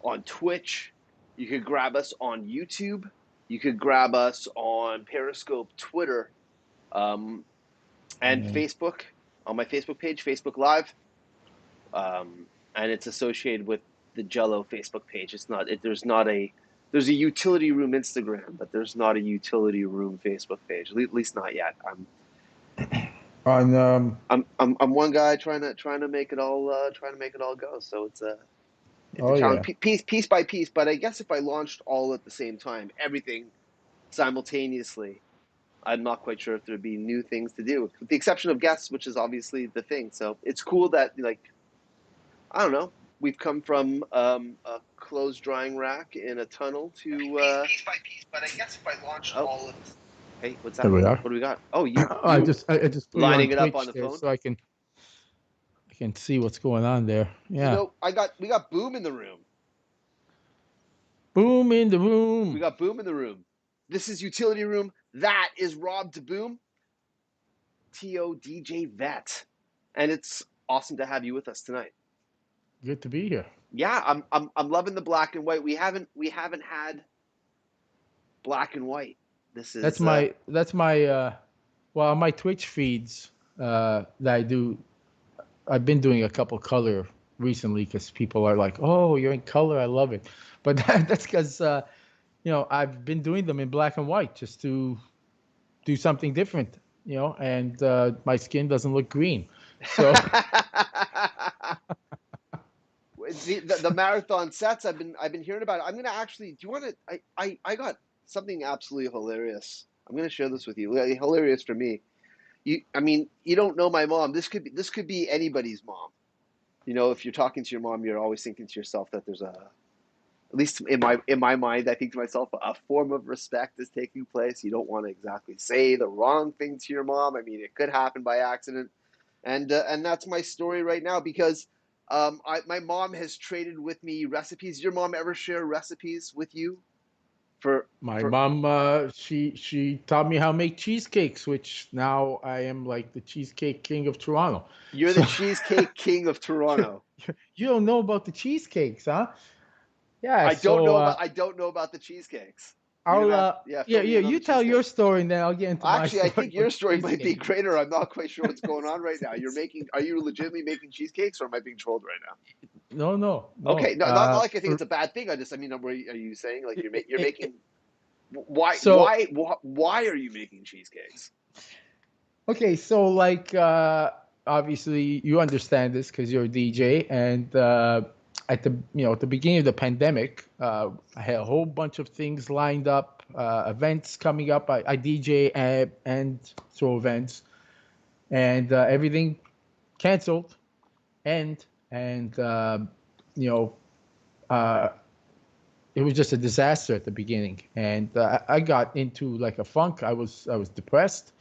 on Twitch. You could grab us on YouTube. You could grab us on Periscope, Twitter, and Facebook, on my Facebook page, Facebook Live. And it's associated with the Jello Facebook page. It's not. There's a utility room Instagram, but there's not a utility room Facebook page. At least not yet. On I'm one guy trying to make it all go. So it's a challenge, piece by piece. But I guess if I launched all at the same time, everything simultaneously, I'm not quite sure if there'd be new things to do, with the exception of guests, which is obviously the thing. So it's cool that, like, I don't know, we've come from a clothes drying rack in a tunnel to piece by piece. But I guess if I launched all of this, hey, what's that? there we are. What do we got? Oh, you I just put you on lining it up Twitch on the there phone. so I can see what's going on there. Yeah. We got Boom in the room. Boom in the room. We got Boom in the room. This is Utility Room. That is Rob DaBoom, TO DJ Vet, and it's awesome to have you with us tonight. Good to be here. Yeah, I'm loving the black and white. We haven't had black and white. This is that's my well, my Twitch feeds that I do. I've been doing a couple color recently because people are like, "Oh, you're in color. I love it," but that's because I've been doing them in black and white just to do something different, and my skin doesn't look green. So the marathon sets I've been hearing about. I'm gonna actually. Do you want to? I got something absolutely hilarious. I'm gonna share this with you. Hilarious for me. You don't know my mom. This could be anybody's mom. If you're talking to your mom, you're always thinking to yourself that there's at least in my mind, I think to myself, a form of respect is taking place. You don't want to exactly say the wrong thing to your mom. I mean, it could happen by accident, and that's my story right now because my mom has traded with me recipes. Did your mom ever share recipes with you? My mom, she taught me how to make cheesecakes, which now I am like the cheesecake king of Toronto. You're the cheesecake king of Toronto. You don't know about the cheesecakes, huh? Yeah. I don't know about the cheesecakes. You tell your story, and then I'll get into my story. Actually, I think your story might be greater. I'm not quite sure what's going on right now. Are you legitimately making cheesecakes, or am I being trolled right now? No. Okay, no, not like I think it's a bad thing. Are you saying like you're making? Why are you making cheesecakes? Okay, so like obviously you understand this because you're a DJ, and at the beginning of the pandemic, I had a whole bunch of things lined up, events coming up. I DJ and throw events, and everything canceled, and it was just a disaster at the beginning, and I got into like a funk. I was depressed.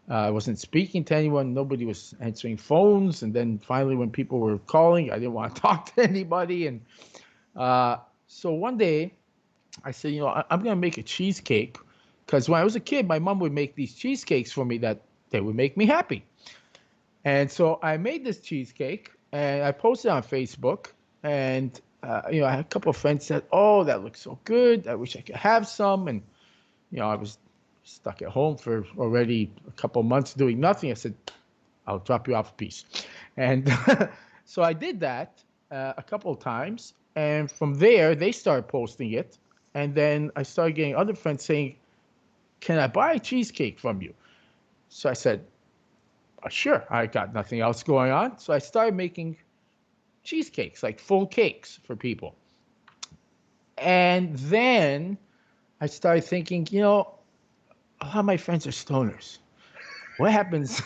I wasn't speaking to anyone. Nobody was answering phones. And then finally, when people were calling, I didn't want to talk to anybody. And so one day, I said, I'm going to make a cheesecake, because when I was a kid, my mom would make these cheesecakes for me that they would make me happy. And so I made this cheesecake and I posted it on Facebook. And I had a couple of friends said, "Oh, that looks so good. I wish I could have some." And I was stuck at home for already a couple of months doing nothing. I said, "I'll drop you off a piece." And so I did that a couple of times. And from there, they started posting it. And then I started getting other friends saying, "Can I buy a cheesecake from you?" So I said, "Sure." I got nothing else going on. So I started making cheesecakes, like full cakes for people. And then I started thinking, a lot of my friends are stoners. What happens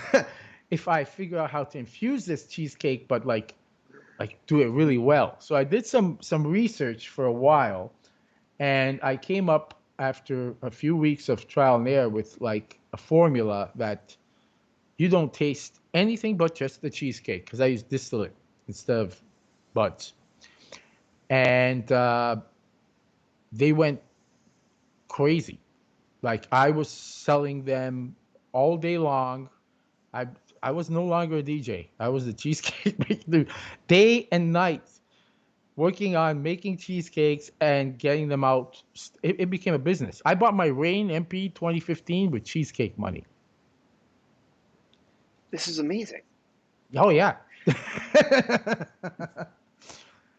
if I figure out how to infuse this cheesecake, but like do it really well? So I did some research for a while, and I came up after a few weeks of trial and error with like a formula that you don't taste anything but just the cheesecake, because I use distillate instead of buds. And they went crazy. Like I was selling them all day long. I I was no longer a DJ. I was the cheesecake maker, day and night. working on making cheesecakes and getting them out. It became a business. I bought my Rain MP 2015 with cheesecake money. This is amazing. Oh yeah.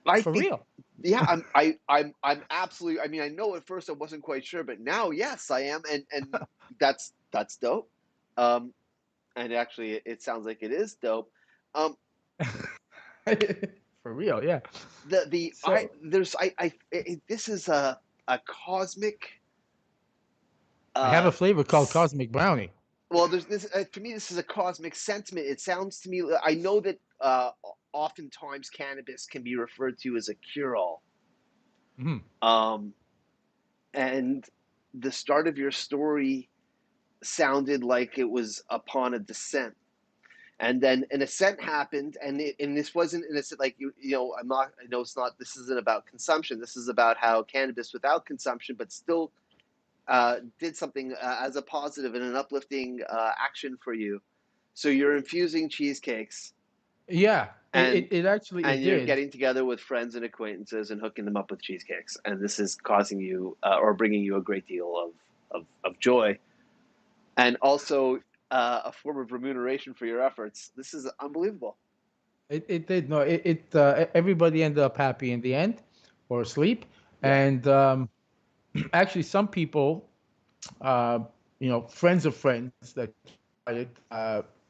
I For think, real. yeah, I'm absolutely. I mean, I know at first I wasn't quite sure, but now, yes, I am, and that's dope. Um, and actually, it sounds like it is dope. Um, For real, yeah. the I So there's this is a cosmic. I have Uh, a flavor called Cosmic Brownie. well, there's this for me. This is a cosmic sentiment. It sounds to me. I know that oftentimes cannabis can be referred to as a cure-all. Mhm. Um, and the start of your story sounded like it was upon a descent, and then an ascent happened, and this wasn't an ascent like you know I'm not I know it's not this isn't about consumption. This is about how cannabis without consumption, but still did something as a positive and an uplifting action for you. So you're infusing cheesecakes Yeah, and it actually it you're did. getting together with friends and acquaintances and hooking them up with cheesecakes, and this is causing you or bringing you a great deal of joy, and also a form of remuneration for your efforts. This is unbelievable. It did. No, everybody ended up happy in the end, or asleep. Yeah. And actually, some people, uh, friends of friends that tried it,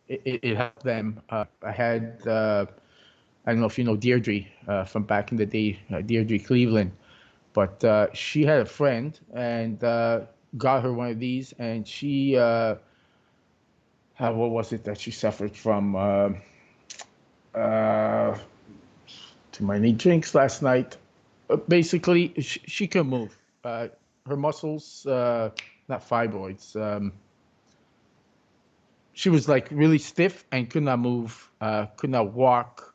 it helped them. I had, I don't know if you know Deirdre from back in the day, Deirdre Cleveland, but she had a friend and got her one of these, and she, what was it that she suffered from? Uh, Too many drinks last night. Basically, she can move. Her muscles, not fibroids. She was like really stiff and could not move, could not walk.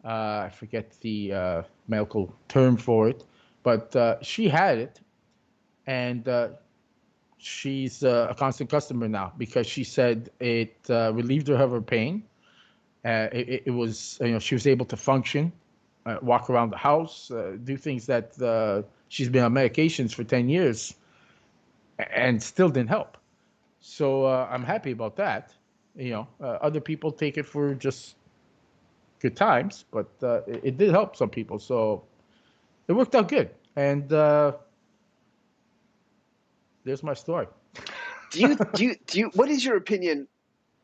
I forget the medical term for it, but she had it, and she's a constant customer now because she said it relieved her of her pain. It was, she was able to function, walk around the house, do things that she's been on medications for 10 years and still didn't help. So I'm happy about that. Other people take it for just good times, but it did help some people. So it worked out good. And there's my story. What is your opinion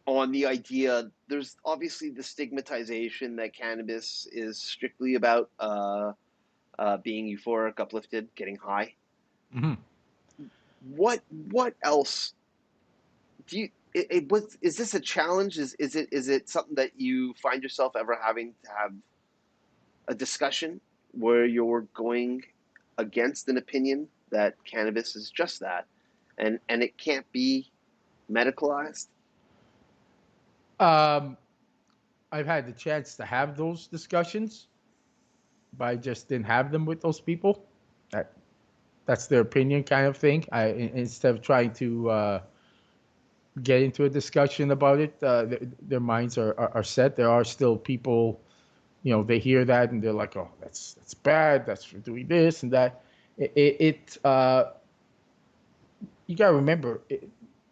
on the idea? There's obviously the stigmatization that cannabis is strictly about being euphoric, uplifted, getting high. Hmm. What else do you? Is this a challenge? Is it something that you find yourself ever having to have a discussion where you're going against an opinion that cannabis is just that, and it can't be medicalized? Um, I've had the chance to have those discussions, but I just didn't have them with those people. That, that's their opinion, kind of thing. Instead of trying to get into a discussion about it, their minds are set. There are still people, they hear that and they're like, "Oh, that's bad. That's for doing this and that." You gotta remember,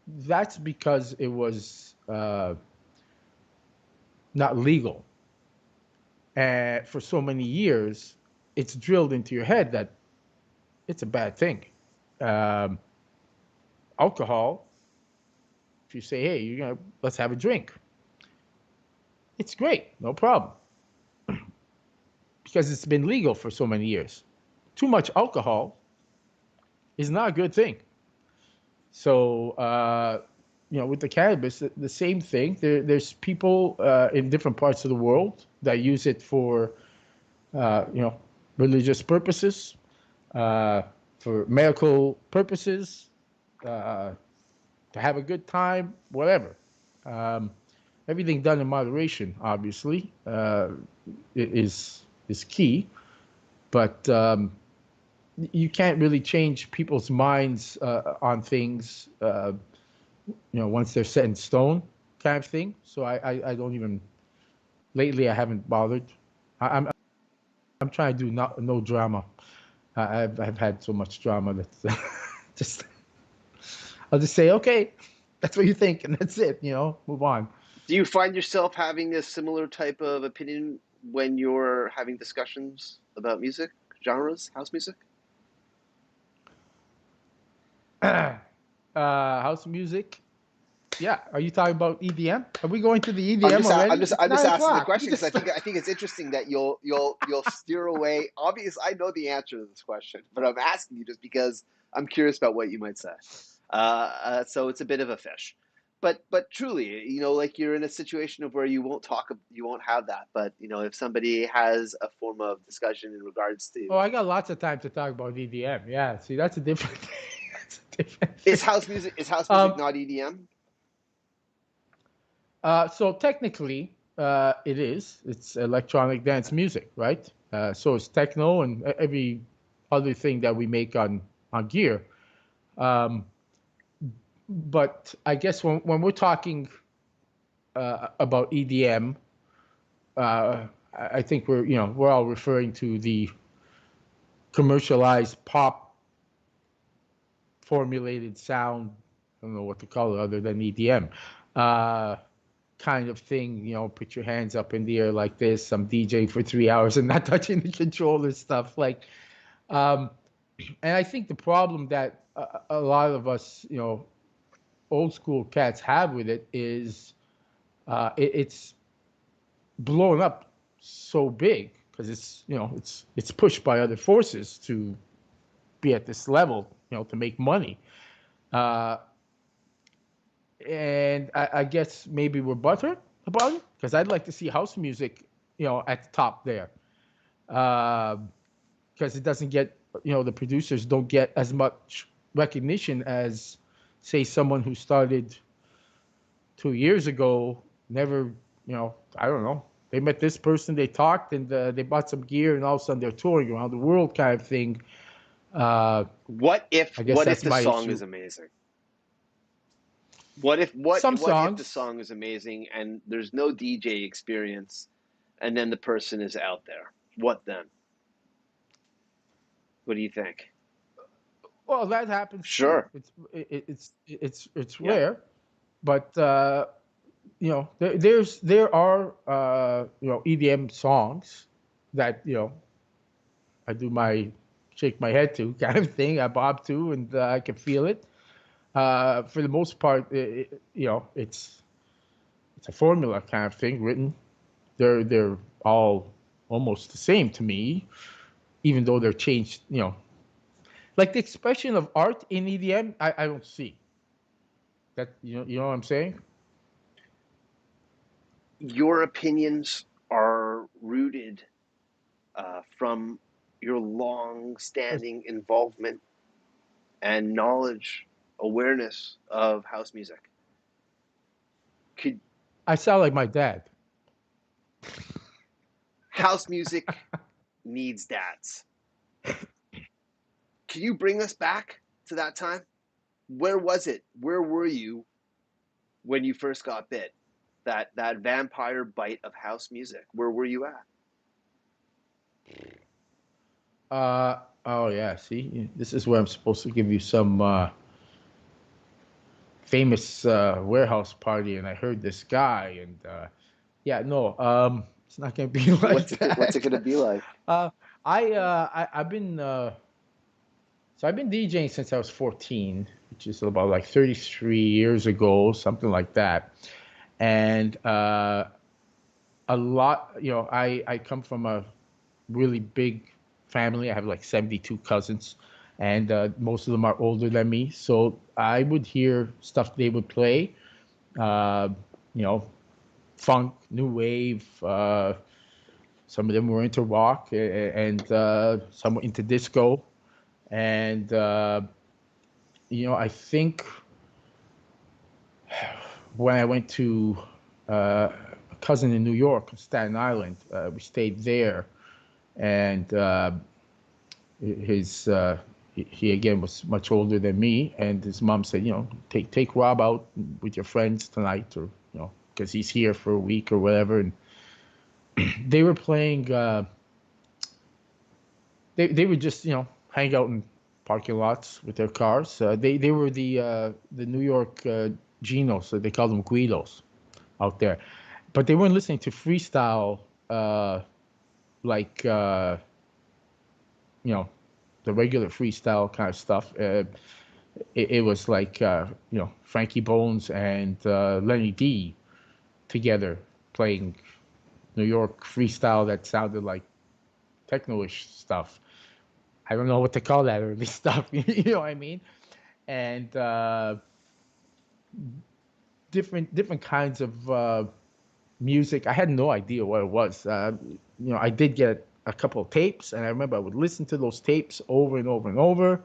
that's because it was not legal, and for so many years, it's drilled into your head that it's a bad thing. Um, Alcohol, if you say, "Hey, let's have a drink," it's great, no problem, because it's been legal for so many years. Too much alcohol is not a good thing. So, with the cannabis, the same thing. There's people in different parts of the world that use it for, uh, you know, religious purposes, uh, for medical purposes, uh, to have a good time, whatever. Um, Everything done in moderation, obviously, is key. But you can't really change people's minds on things, once they're set in stone, kind of thing. So I don't even. Lately, I haven't bothered. I'm I'm trying to do no drama. I've had so much drama that just I'll just say, okay, that's what you think, and that's it. Move on. Do you find yourself having a similar type of opinion when you're having discussions about music genres, house music? House music. Yeah. Are you talking about EDM? Are we going to the EDM already? It's I'm just 9 asking the o'clock. question because I think it's interesting that you'll steer away. Obviously, I know the answer to this question, but I'm asking you just because I'm curious about what you might say. So it's a bit of a fish, but truly, like you're in a situation of where you won't have that. But if somebody has a form of discussion in regards to Oh, I got lots of time to talk about EDM. Yeah. See, that's a different thing. That's a different is thing. house music Um, not EDM? so technically, it is. It's electronic dance music, right? So it's techno and every other thing that we make on gear. Um, but I guess when we're talking about EDM, I think we're all referring to the commercialized pop formulated sound. I don't know what to call it other than EDM. Kind of thing, put your hands up in the air like this, some DJ for 3 hours and not touching the controller stuff. Um, and I think the problem that a lot of us, old school cats have with it is it's blown up so big because it's pushed by other forces to be at this level, to make money. Uh, and I guess maybe we're butthurt about it because I'd like to see house music, at the top there, because it doesn't get, the producers don't get as much recognition as, say, someone who started 2 years ago. Never, I don't know. They met this person, they talked, and they bought some gear, and all of a sudden they're touring around the world, kind of thing. What if I guess that's the my song issue. is amazing? What Some if the songs. song is amazing and there's no DJ experience, and then the person is out there? What then? What do you think? Well, that happens too. Sure. It's Yeah. rare, but there are EDM songs that I do my shake my head to kind of thing. I bob to, and I can feel it. For the most part, it's a formula kind of thing written. They're all almost the same to me, even though they're changed. Like the expression of art in EDM, I don't see that. You know what I'm saying? Your opinions are rooted from your long-standing involvement and knowledge, awareness of house music. Could I sound like my dad. house music needs dads? Can you bring us back to that time? Where was it? Where were you when you first got bit? That vampire bite of house music. Where were you at? Oh yeah. See, this is where I'm supposed to give you some famous warehouse party, and I heard this guy, and yeah, no, it's not gonna be like What's it gonna that. be like? uh, I've been so I've been DJing since I was 14, which is about like 33 years ago, something like that, and a lot, I come from a really big family. I have like 72 cousins, and most of them are older than me. So I would hear stuff they would play, uh, you know, funk, new wave. Some of them were into rock, and some were into disco. And, I think when I went to a cousin in New York, Staten Island, we stayed there, and his he again was much older than me, and his mom said, take Rob out with your friends tonight, or because he's here for a week or whatever. And they were playing they would just hang out in parking lots with their cars. They were the New York Genos, so they called them Guidos out there, but they weren't listening to freestyle like the regular freestyle kind of stuff. It was like Frankie Bones and Lenny D together playing New York freestyle that sounded like techno-ish stuff. I don't know what to call that early stuff. You know what I mean? And different kinds of music. I had no idea what it was. I did get a couple of tapes, and I remember I would listen to those tapes over and over and over.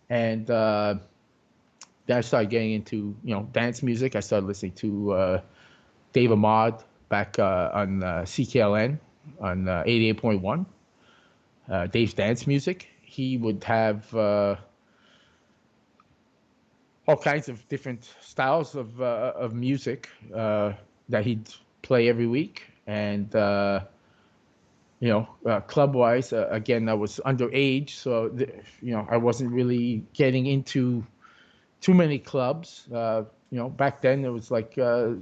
And then I started getting into dance music. I started listening to Dave Ahmad back on CKLN on 88.1. Dave's dance music. He would have all kinds of different styles of music that he'd play every week, and club-wise, again, I was underage, so I wasn't really getting into too many clubs. Back then it was like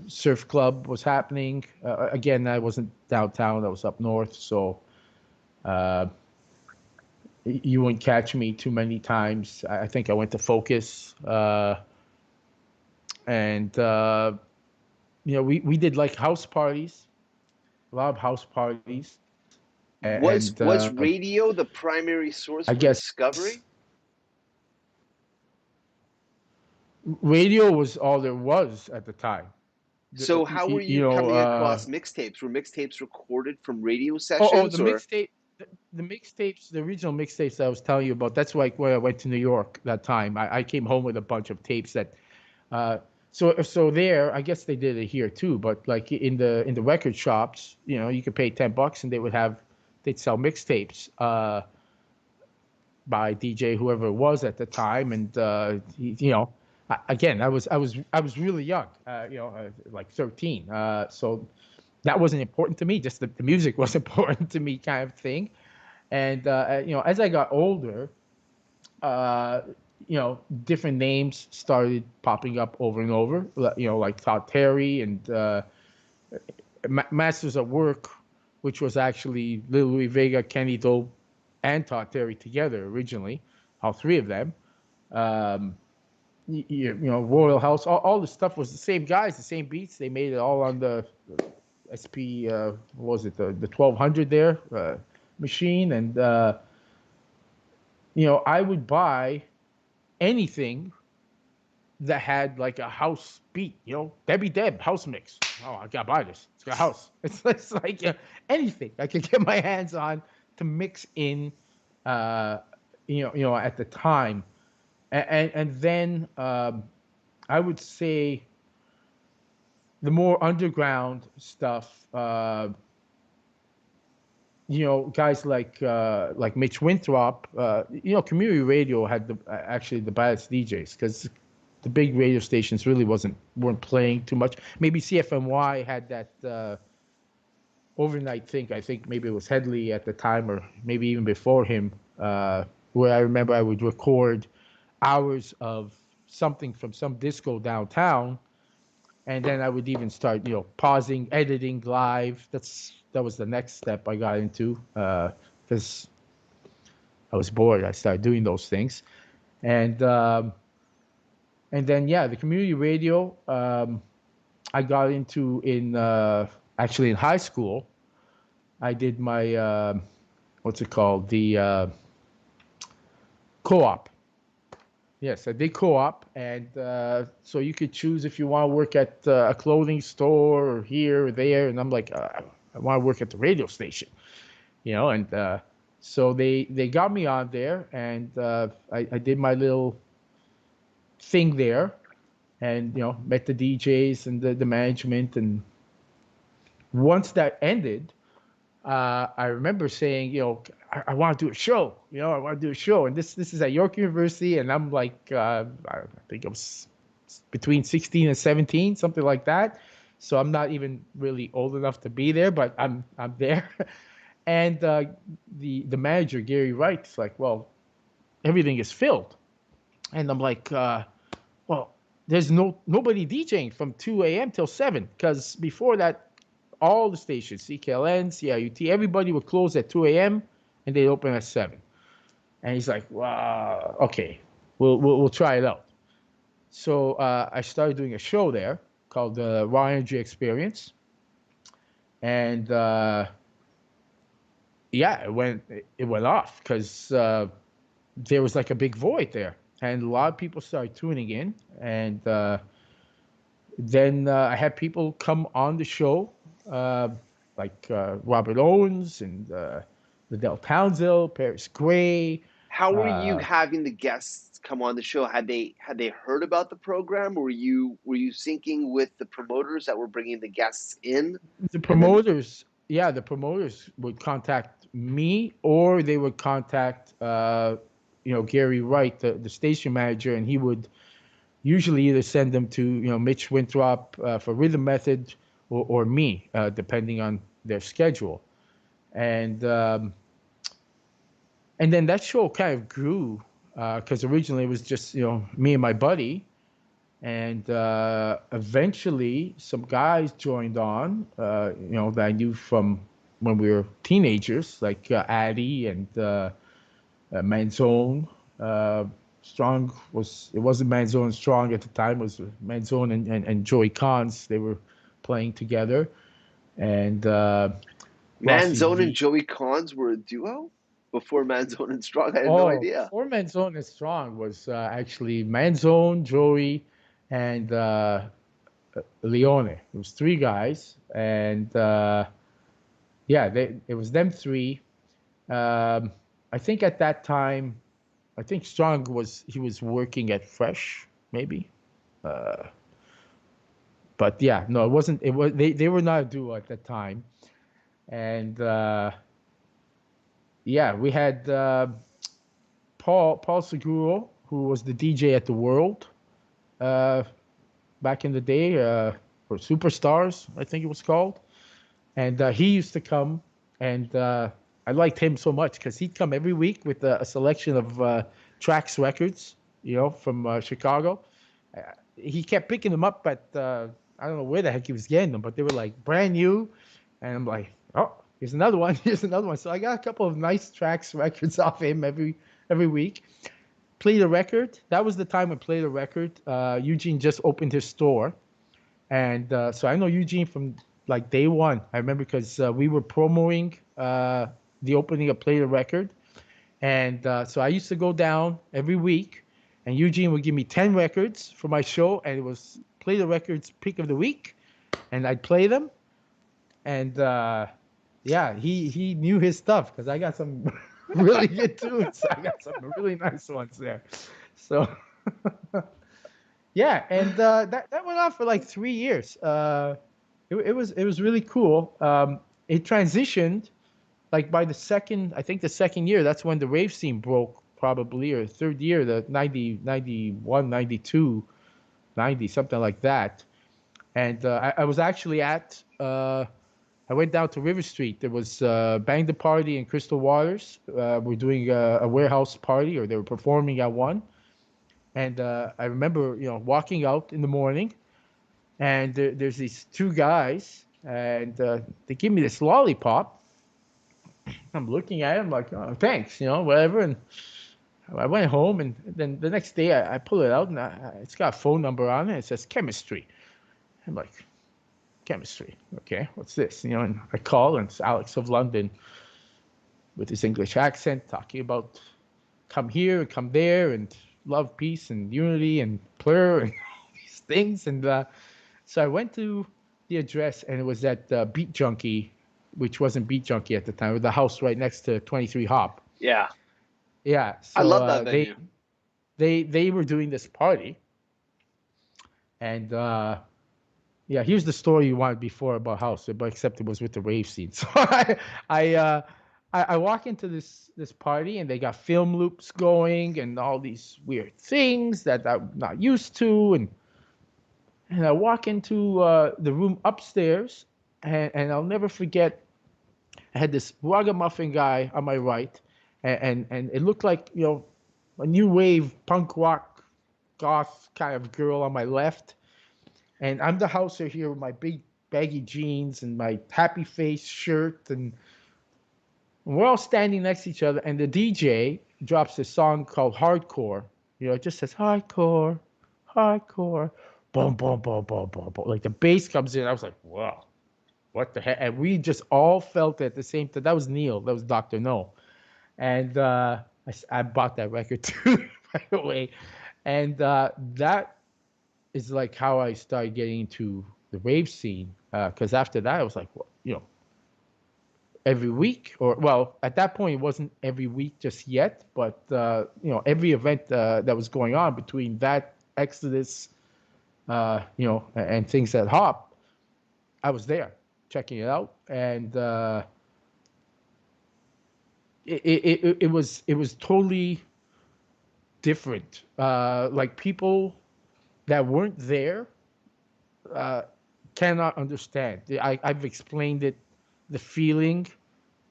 surf club was happening. Again, I wasn't downtown; I was up north, so you wouldn't catch me too many times. I think I went to Focus, and we did like house parties, a lot of house parties. And Was radio the primary source I for guess discovery? radio was all there was at the time. So how were you coming across mixtapes? Were mixtapes recorded from radio sessions, the or? mixtape, the mixtapes, the original mixtapes I was telling you about. That's like where I went to New York that time. I came home with a bunch of tapes that. So there, I guess they did it here too. But like in the record shops, you could pay $10 and they'd sell mixtapes by DJ whoever it was at the time, and again, I was really young, like 13. So that wasn't important to me. Just the music was important to me, kind of thing. And as I got older, different names started popping up over and over. Like Todd Terry and Masters at Work, which was actually Lil Louis Vega, Kenny Dope, and Todd Terry together originally, all three of them. Royal House, all the stuff was the same guys, the same beats. They made it all on the SP, what was it, the 1200 there machine. And, I would buy anything that had like a house beat, Debbie Deb house mix. Oh, I gotta buy this. It's got house. It's like anything I could get my hands on to mix in, at the time. And then I would say the more underground stuff, guys like Mitch Winthrop, community radio had actually the baddest DJs, because the big radio stations really weren't playing too much. Maybe CFMY had that overnight thing. I think maybe it was Headley at the time, or maybe even before him, where I remember I would record hours of something from some disco downtown, and then I would even start, pausing, editing live. That was the next step I got into, because I was bored. I started doing those things, and then the community radio I got into actually in high school. I did my what's it called, the co-op. Yes, I did co-op, and so you could choose if you want to work at a clothing store or here or there. And I'm like, I want to work at the radio station, And so they got me on there, and I did my little thing there, and met the DJs and the management. And once that ended, I remember saying, I want to do a show. I want to do a show. And this is at York University, and I'm like, I think I was between 16 and 17, something like that. So I'm not even really old enough to be there, but I'm there. And the manager, Gary Wright, is like, well, everything is filled. And I'm like, well, there's nobody DJing from 2 a.m. till 7, because before that, all the stations, CKLN, CIUT, everybody would close at 2 a.m. and they'd open at 7. And he's like, wow, okay, we'll try it out. So I started doing a show there called the Raw Energy Experience. And yeah, it went off because there was like a big void there. And a lot of people started tuning in. And then I had people come on the show, like Robert Owens and Liddell Townsend, Paris Gray. How were you having the guests come on the show? Had they heard about the program? Were you syncing with the promoters that were bringing the guests in? The promoters, the promoters would contact me, or they would contact Gary Wright, the station manager, and he would usually either send them to Mitch Winthrop for Rhythm Method, or me, depending on their schedule. And then that show kind of grew because originally it was just me and my buddy, and eventually some guys joined on that I knew from when we were teenagers, like Addy and Manzone. Strong it wasn't Manzone and Strong at the time. It was Manzone and Joey Cons. They were playing together, and Manzone and Joey Cons were a duo before Manzone and Strong. I had no idea. Before Manzone and Strong was actually Manzone, Joey, and Leone. It was 3 guys, and it was them 3. I think at that time, Strong was working at Fresh, maybe. But yeah, no, it wasn't. It was they were not a duo at that time, and we had Paul Seguro, who was the DJ at the World back in the day, for Superstars, I think it was called, and he used to come, and I liked him so much because he'd come every week with a selection of Trax records, from Chicago. He kept picking them up, but I don't know where the heck he was getting them, but they were like brand new, and I'm like, oh, here's another one, here's another one. So I got a couple of nice Trax records off him every week. Play the Record. That was the time when Play the Record. Eugene just opened his store, and so I know Eugene from like day one. I remember because we were promoting the opening of Play the Record, and so I used to go down every week, and Eugene would give me 10 records for my show, and it was Play the Record's pick of the week, and I'd play them, and he knew his stuff because I got some really good tunes. I got some really nice ones there. So and that went on for like 3 years. It was really cool. It transitioned like by the second year. That's when the rave scene broke, probably, or third year, the 90, 91, 92, 90, something like that. And I was actually I went down to River Street. There was Bang the Party and Crystal Waters. Were doing a warehouse party, or they were performing at one. And I remember, walking out in the morning, and there's these 2 guys, and they give me this lollipop. I'm looking at it, I'm like, oh, thanks, whatever. And I went home, and then the next day I pull it out, and it's got a phone number on it. It says Chemistry. I'm like, Chemistry, okay, what's this? And I call, and it's Alex of London with his English accent talking about come here and come there and love, peace, and unity, and plur, and all these things. And so I went to the address, and it was at Beat Junkie, which wasn't Beat Junkie at the time. It was the house right next to 23 Hop. Yeah. Yeah. So, I love that venue. They were doing this party, and here's the story you wanted before about house, but except it was with the rave scene. So I walk into this party, and they got film loops going and all these weird things that I'm not used to, and I walk into the room upstairs, and I'll never forget. I had this ragamuffin guy on my right, and it looked like, a new wave punk rock goth kind of girl on my left, and I'm the houser here with my big baggy jeans and my happy face shirt, and we're all standing next to each other, and the DJ drops a song called Hardcore. It just says hardcore, hardcore, boom, boom, boom, boom, boom, boom. Like the bass comes in. I was like, wow, what the heck? And we just all felt it at the same time. That was Neil. That was Dr. No. And I bought that record too, by the way. And that is like how I started getting into the rave scene. Because after that, I was like, well, every week, or well, at that point it wasn't every week just yet, but every event that was going on between that Exodus, and things at Hop, I was there checking it out, and it was totally different. Like people that weren't there uh, cannot understand. I've explained it, the feeling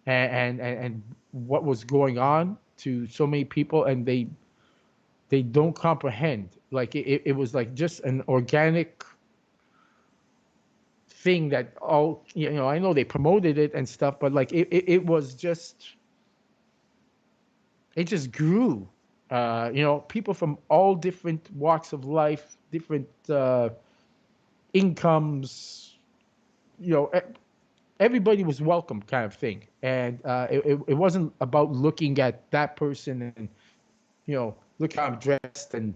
and what was going on to so many people, and they don't comprehend. Like it was like just an organic thing that all, I know they promoted it and stuff, but like it was just, it just grew. People from all different walks of life, different incomes, you know, e- everybody was welcome, kind of thing. And it wasn't about looking at that person and, look how I'm dressed and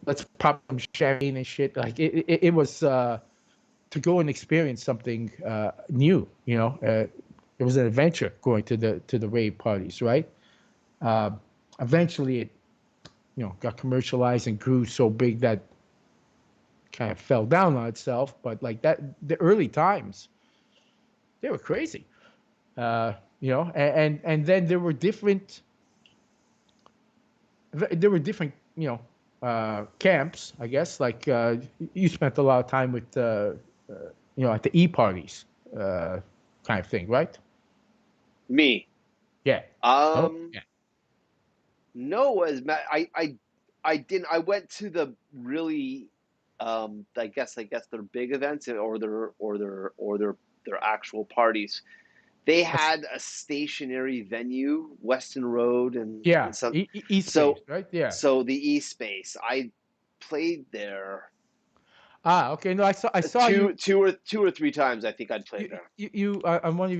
let's pop some champagne and shit. Like it was to go and experience something new. It was an adventure going to the rave parties, right? Uh, Eventually, it got commercialized and grew so big that kind of fell down on itself. But like that, the early times, they were crazy. And then there were different camps, I guess. Like you spent a lot of time with at the parties, kind of thing, right? Me. Yeah. Oh, Um, yeah. no, I didn't. I went to the really, I guess their big events or their actual parties. They That's- had a stationary venue, Weston Road, and yeah. some. Espace, So, right? Yeah. so the Espace. I played there Ah, okay. No, I saw you. two or three times. I think I'd played You, there. you, you on one of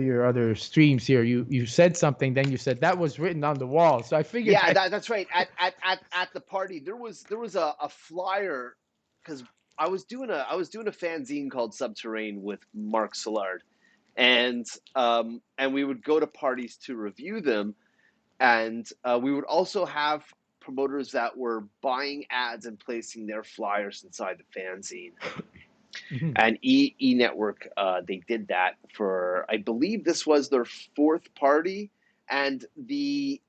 your other streams here, you said something, then you said that was written on the wall. So I figured Yeah, that. that's right. At the party, there was a flyer because I was doing a fanzine called Subterrane with Mark Szilard, and we would go to parties to review them, and we would also have promoters that were buying ads and placing their flyers inside the fanzine. Mhm. And E Network, they did that for, I believe this was their fourth party, and the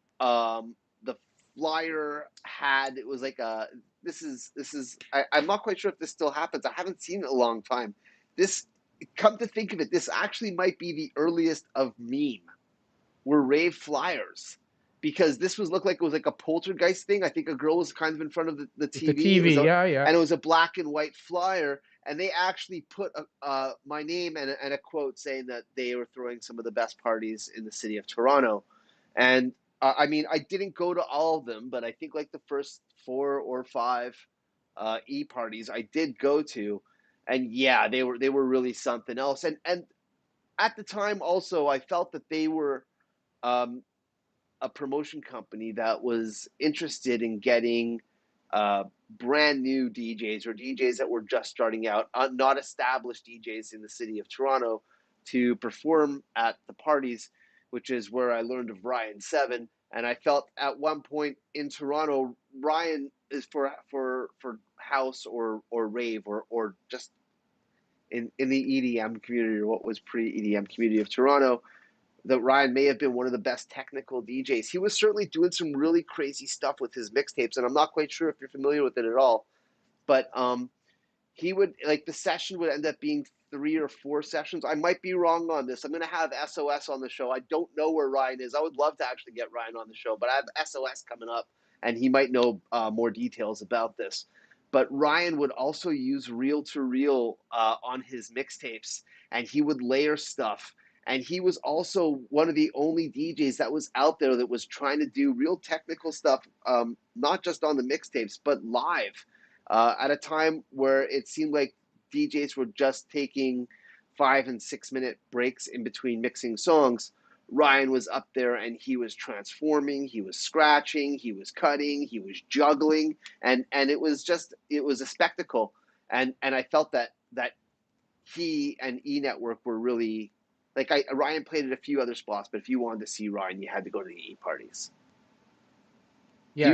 flyer had, it was like a, this is I'm not quite sure if this still happens. I haven't seen it in a long time. This, come to think of it, this actually might be the earliest of meme, were rave flyers, because this was looked like it was like a poltergeist thing. I think a girl was kind of in front of the With the TV. It was TV, a yeah, yeah. And it was a black and white flyer, and they actually put my name and a quote saying that they were throwing some of the best parties in the city of Toronto. And I mean, I didn't go to all of them, but I think like the first 4 or 5 parties I did go to, and yeah, they were really something else. And at the time also, I felt that they were um, a promotion company that was interested in getting uh, brand new DJs or DJs that were just starting out, not established DJs in the city of Toronto, to perform at the parties, which is where I learned of Ryan Seven. And I felt at one point in Toronto, Ryan is for house or rave or just in the EDM community, or what was pre EDM community of Toronto, that Ryan may have been one of the best technical DJs. He was certainly doing some really crazy stuff with his mixtapes, and I'm not quite sure if you're familiar with it at all. But he would, like, the session would end up being 3 or 4 sessions. I might be wrong on this. I'm going to have SOS on the show. I don't know where Ryan is. I would love to actually get Ryan on the show, but I have SOS coming up, and he might know more details about this. But Ryan would also use reel-to-reel on his mixtapes, and he would layer stuff. And he was also one of the only DJs that was out there that was trying to do real technical stuff, not just on the mixtapes, but live, at a time where it seemed like DJs were just taking 5 and 6 minute breaks in between mixing songs. Ryan was up there and he was transforming, he was scratching, he was cutting, he was juggling, and it was a spectacle. And I felt that he and E Network were really like, Ryan played at a few other spots, but if you wanted to see Ryan, you had to go to the E parties. Yeah,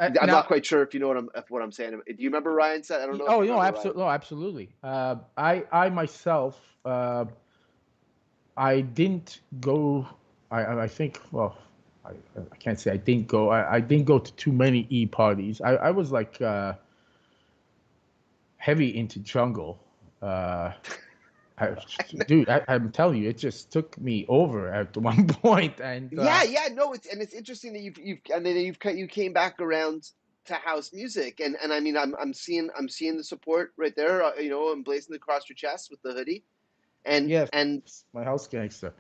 I'm not quite sure if you know what I'm saying. Do you remember Ryan said? I don't know. Oh, no, absolutely, no, absolutely. I myself, I didn't go. I think. Well, I can't say I didn't go. I didn't go to too many E parties. I was like heavy into jungle. Dude, I'm telling you, it just took me over at one point, and no, it's interesting that you came back around to house music, and I mean, I'm seeing the support right there, emblazoned across your chest with the hoodie, and yes, and my house gangster.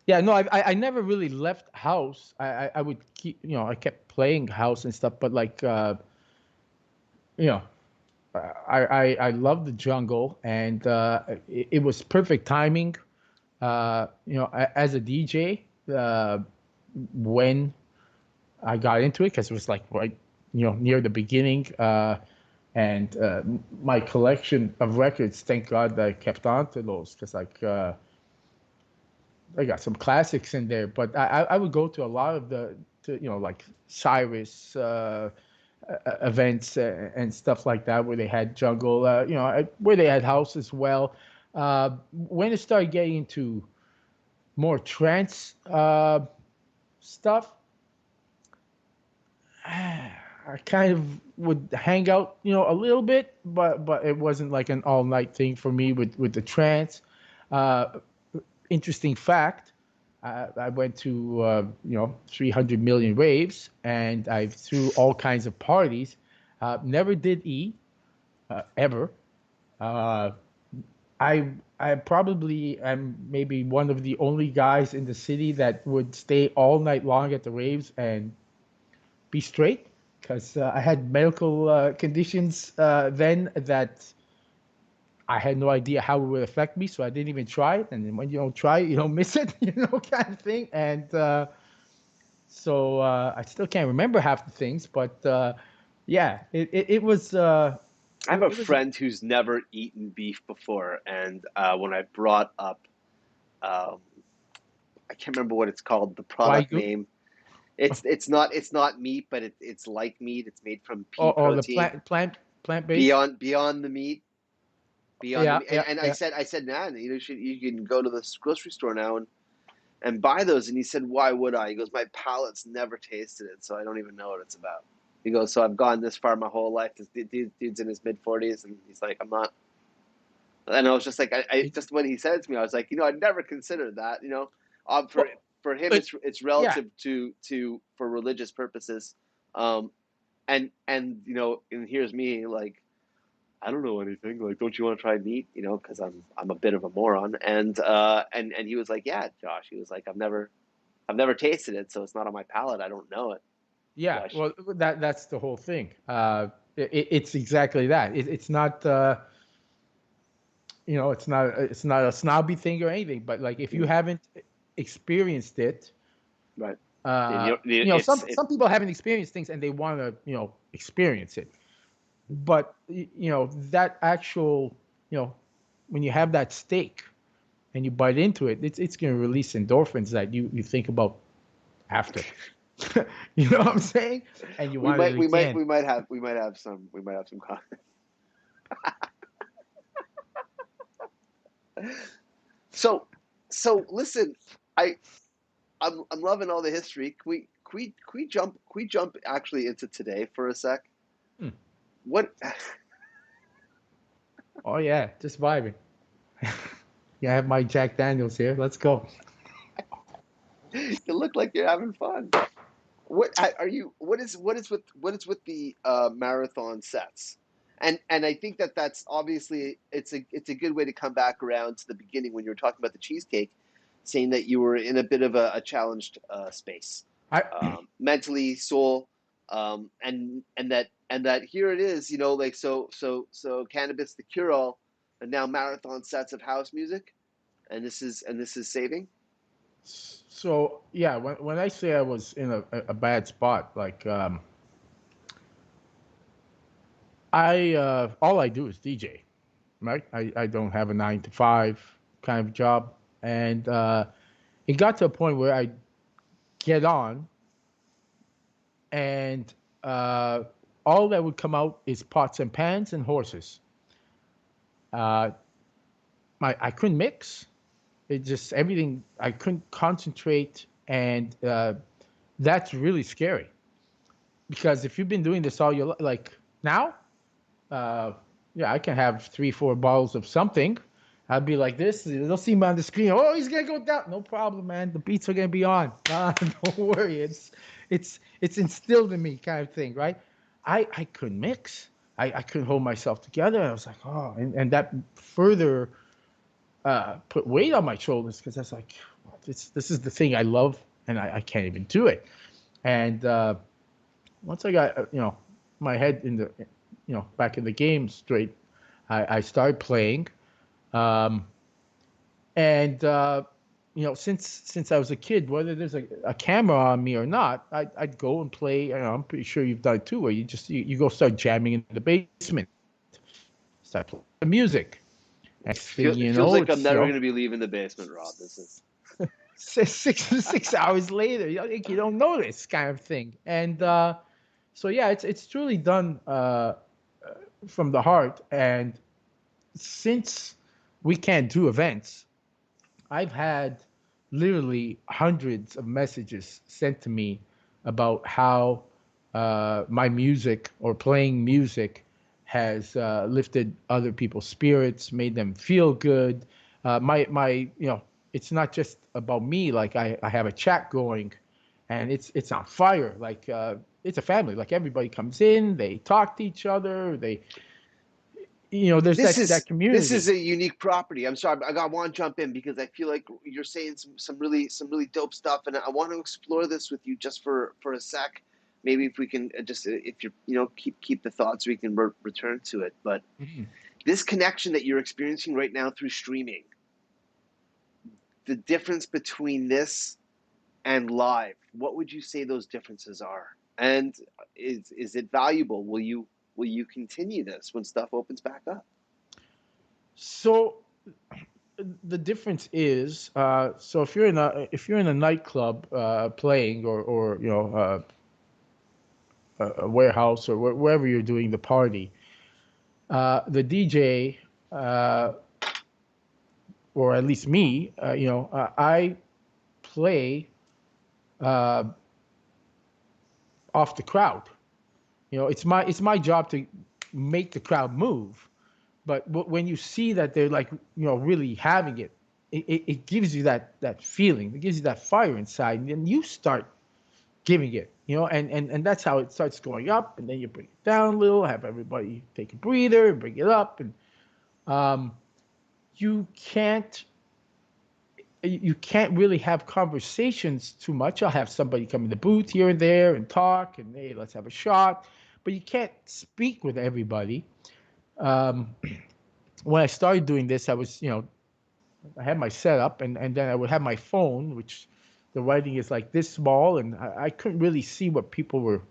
Yeah, no, I never really left house. I would keep, I kept playing house and stuff, but like, you know, I love the jungle, and it was perfect timing. As a DJ, when I got into it, because it was like right, near the beginning, and my collection of records. Thank God that I kept on to those, because like I got some classics in there. But I would go to a lot of like Cyrus. Events and stuff like that, where they had jungle, where they had house as well. When it started getting into more trance stuff, I kind of would hang out, a little bit, but it wasn't like an all night thing for me with the trance. Interesting fact. I went to 300 million raves, and I threw all kinds of parties. Never did E, ever. I probably am maybe one of the only guys in the city that would stay all night long at the raves and be straight, because I had medical conditions then that I had no idea how it would affect me, so I didn't even try it. And then when you don't try it, you don't miss it, kind of thing. And so I still can't remember half the things, but yeah, it was. I have a friend who's never eaten beef before, and when I brought up, I can't remember what it's called, the product name. It's not meat, but it's like meat. It's made from pea protein. The plant-based. Beyond the meat. And I said, nah, you can go to the grocery store now and buy those. And he said, why would I? He goes, my palate's never tasted it, so I don't even know what it's about. He goes, so I've gone this far my whole life. This dude's in his mid-40s, and he's like, I'm not. And I was just like, I just when he said it to me, I was like, I'd never considered that. For him, it's relative to for religious purposes, and here's me like, I don't know anything. Like, don't you want to try meat? Because I'm a bit of a moron. And he was like, yeah, Josh. He was like, I've never tasted it, so it's not on my palate. I don't know it. Yeah, Josh. Well, that's the whole thing. It's exactly that. It's not. It's not a snobby thing or anything. But like, if you haven't experienced it, right? Some people haven't experienced things and they want to experience it. But that actual, when you have that steak and you bite into it, it's going to release endorphins that you think about after. You know what I'm saying? And you want we might have some comments. So listen, I'm loving all the history. Can we jump actually into today for a sec? What? Oh yeah, just vibing. Yeah, I have my Jack Daniels here. Let's go. You look like you're having fun. What are you? What is with the marathon sets? And I think that that's obviously it's a good way to come back around to the beginning when you were talking about the cheesecake, saying that you were in a bit of a challenged space, I mentally, soul, and that here it is, you know, like so cannabis the cure all, and now marathon sets of house music, and this is saving. so yeah. When I say I was in a bad spot, like I all I do is DJ, right? I don't have a 9 to 5 kind of job, and it got to a point where I get on and uh, all that would come out is pots and pans and horses. Uh, I couldn't mix. It just everything. I couldn't concentrate, and that's really scary because if you've been doing this all your like now, uh, yeah, I can have 3 4 bottles of something. I'd be like this. They'll see me on the screen. Oh, he's gonna go down. No problem, man. The beats are gonna be on. Don't worry. It's instilled in me, kind of thing, right? I couldn't mix. I couldn't hold myself together. I was like, oh, and that further put weight on my shoulders because I was like, this is the thing I love, and I can't even do it. And once I got my head in the back in the game straight, I started playing, um, and since I was a kid, whether there's a camera on me or not, I'd go and play. I'm pretty sure you've done it too, where you go start jamming in the basement, start playing music. Next thing It you feels know, like I'm it's never going to be leaving the basement, Rob. This is 6 hours later. You don't notice, kind of thing. And so yeah, it's truly done from the heart. And since we can't do events, I've had literally hundreds of messages sent to me about how my music or playing music has lifted other people's spirits, made them feel good. My it's not just about me. Like I have a chat going, and it's on fire. Like it's a family. Like everybody comes in, they talk to each other. They there's that this is community. a unique property. I'm sorry, I want to jump in because I feel like you're saying some really dope stuff, and I want to explore this with you just for a sec. Maybe if we can just if you keep the thoughts, we can return to it. But Mhm. this connection that you're experiencing right now through streaming, the difference between this and live, what would you say those differences are? And is it valuable? Will you continue this when stuff opens back up? So the difference is so if you're in a nightclub playing or a warehouse or wherever you're doing the party, the DJ uh, or at least me, I play uh, off the crowd. It's my job to make the crowd move. But when you see that they're like really having it, it gives you that feeling. It gives you that fire inside, and then you start giving it. And that's how it starts going up, and then you bring it down a little, have everybody take a breather, bring it up, and um, you can't you can't really have conversations too much. I'll have somebody come in the booth here and there and talk, and hey, let's have a shot, but you can't speak with everybody. Um, when I started doing this, I had my setup, and then I would have my phone, which the writing is like this small, and I couldn't really see what people were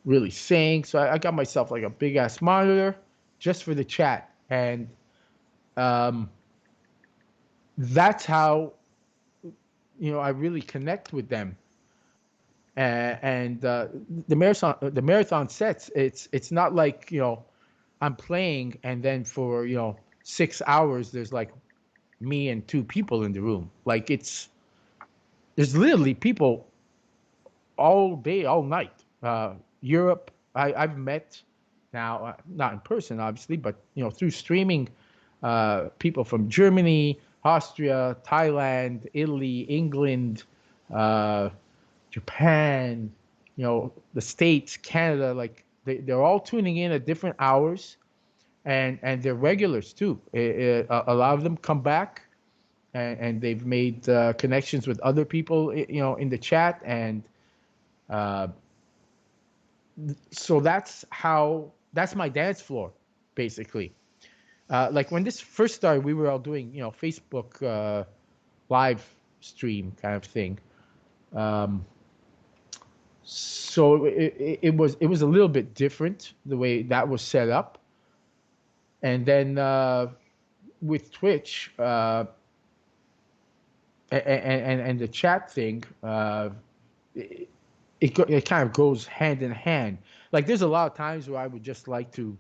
really saying. So I got myself like a big ass monitor just for the chat, and um, that's how I really connect with them. And the marathon sets, it's not like I'm playing and then for 6 hours there's like me and two people in the room. Like there's literally people all day, all night. Europe, I've met now, not in person, obviously, but through streaming, people from Germany, Austria, Thailand, Italy, England, uh, Japan, the States, Canada. Like they're all tuning in at different hours, and they're regulars too. A lot of them come back, and they've made connections with other people, in the chat, and uh, so that's my dance floor, basically. Like when this first started, we were all doing, Facebook live stream kind of thing. Um, so it was a little bit different the way that was set up, and then with Twitch and the chat thing, it, it kind of goes hand in hand. Like there's a lot of times where I would just like to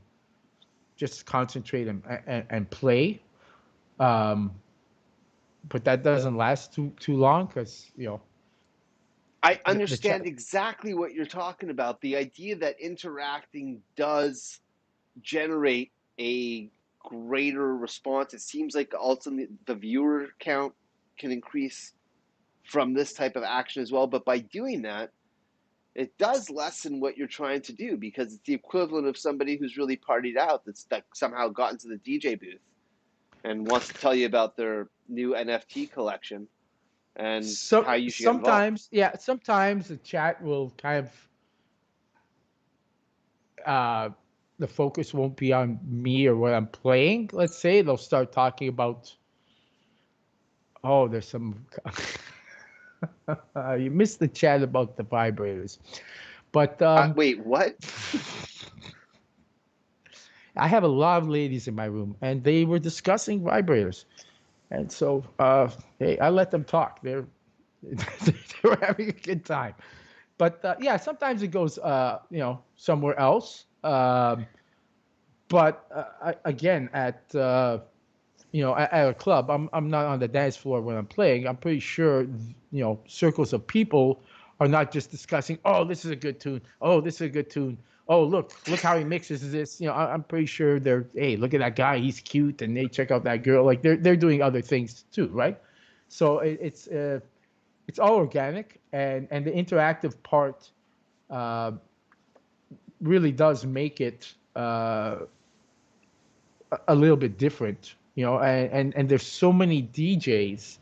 just concentrate and play, um, but that doesn't last too long because I the chat. understand exactly what you're talking about. The idea that interacting does generate a greater response. It seems like ultimately the viewer count can increase from this type of action as well. But by doing that, it does lessen what you're trying to do, because it's the equivalent of somebody who's really partied out that's like somehow got into the DJ booth and wants to tell you about their new NFT collection and So how you should get involved. sometimes the chat will kind of the focus won't be on me or what I'm playing. Let's say they'll start talking about, oh, there's some. You missed the chat about the vibrators, but Wait, what? I have a lot of ladies in my room, and they were discussing vibrators, and so hey, I let them talk. They were having a good time, but yeah, sometimes it goes somewhere else. But again, at a club, I'm not on the dance floor when I'm playing. I'm pretty sure circles of people are not just discussing, oh, this is a good tune, oh, this is a good tune, oh, look how he mixes this. I'm pretty sure they're, hey, look at that guy, he's cute, and they check out that girl. Like they're doing other things too, right? So it's all organic, and the interactive part uh, really does make it a little bit different, and there's so many DJs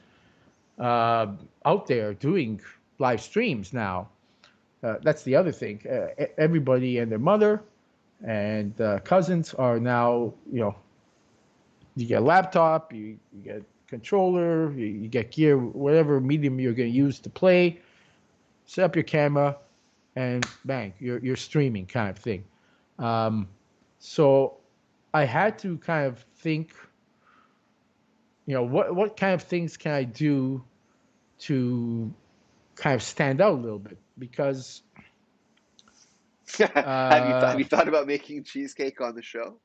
uh, out there doing live streams now. That's the other thing. Everybody and their mother and cousins are now, you get a laptop, you get controller, you get gear, whatever medium you're going to use to play, set up your camera, and bang, you're streaming kind of thing. So I had to kind of think, what kind of things can I do to kind of stand out a little bit, because Have you thought about making cheesecake on the show?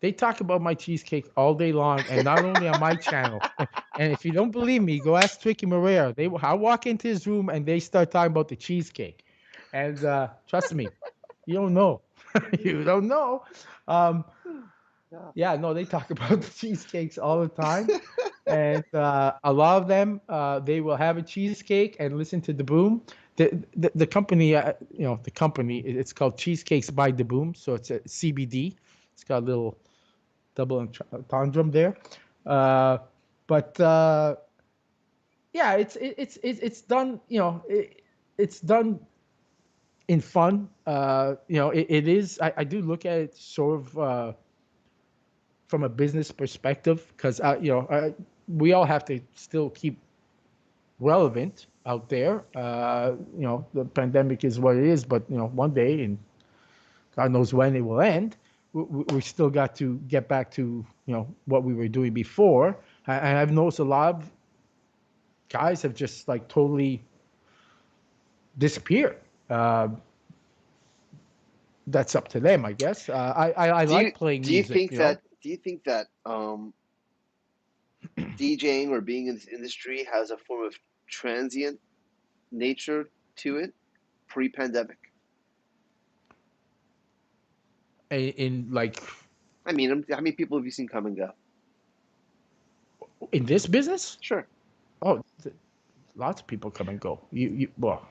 they talk about my cheesecake all day long, and not only on my channel. And if you don't believe me, go ask Tricky Moreira. I walk into his room and they start talking about the cheesecake, and trust me, you don't know. You don't know. Um, yeah, no, they talk about the cheesecakes all the time, and a lot of them they will have a cheesecake and listen to DaBoom. The company, the company, it's called Cheesecakes by DaBoom, so it's a CBD. It's got a little double entendre there, but yeah, it's done. It's done in fun. It is. I do look at it sort of from a business perspective, because we all have to still keep relevant out there. The pandemic is what it is, but one day, and God knows when it will end, we still got to get back to what we were doing before. And I've noticed a lot of guys have just like totally disappeared. That's up to them, I guess. I like playing music. Do you think that DJing or being in this industry has a form of transient nature to it pre-pandemic? In like, I mean, how many people have you seen come and go? In this business, Sure. oh, lots of people come and go. Well,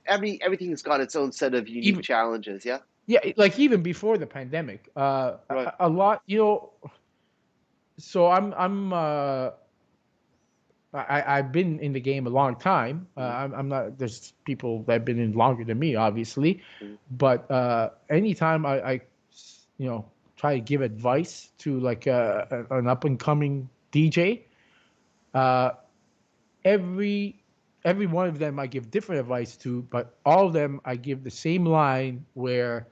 everything's got its own set of unique even challenges. Yeah. yeah, like even before the pandemic, Right. a lot, So I've been in the game a long time. I'm not. There's people that have been in longer than me, obviously, Mhm. but anytime I try to give advice to like an up and coming DJ, uh, every every one of them I give different advice to, but all of them I give the same line where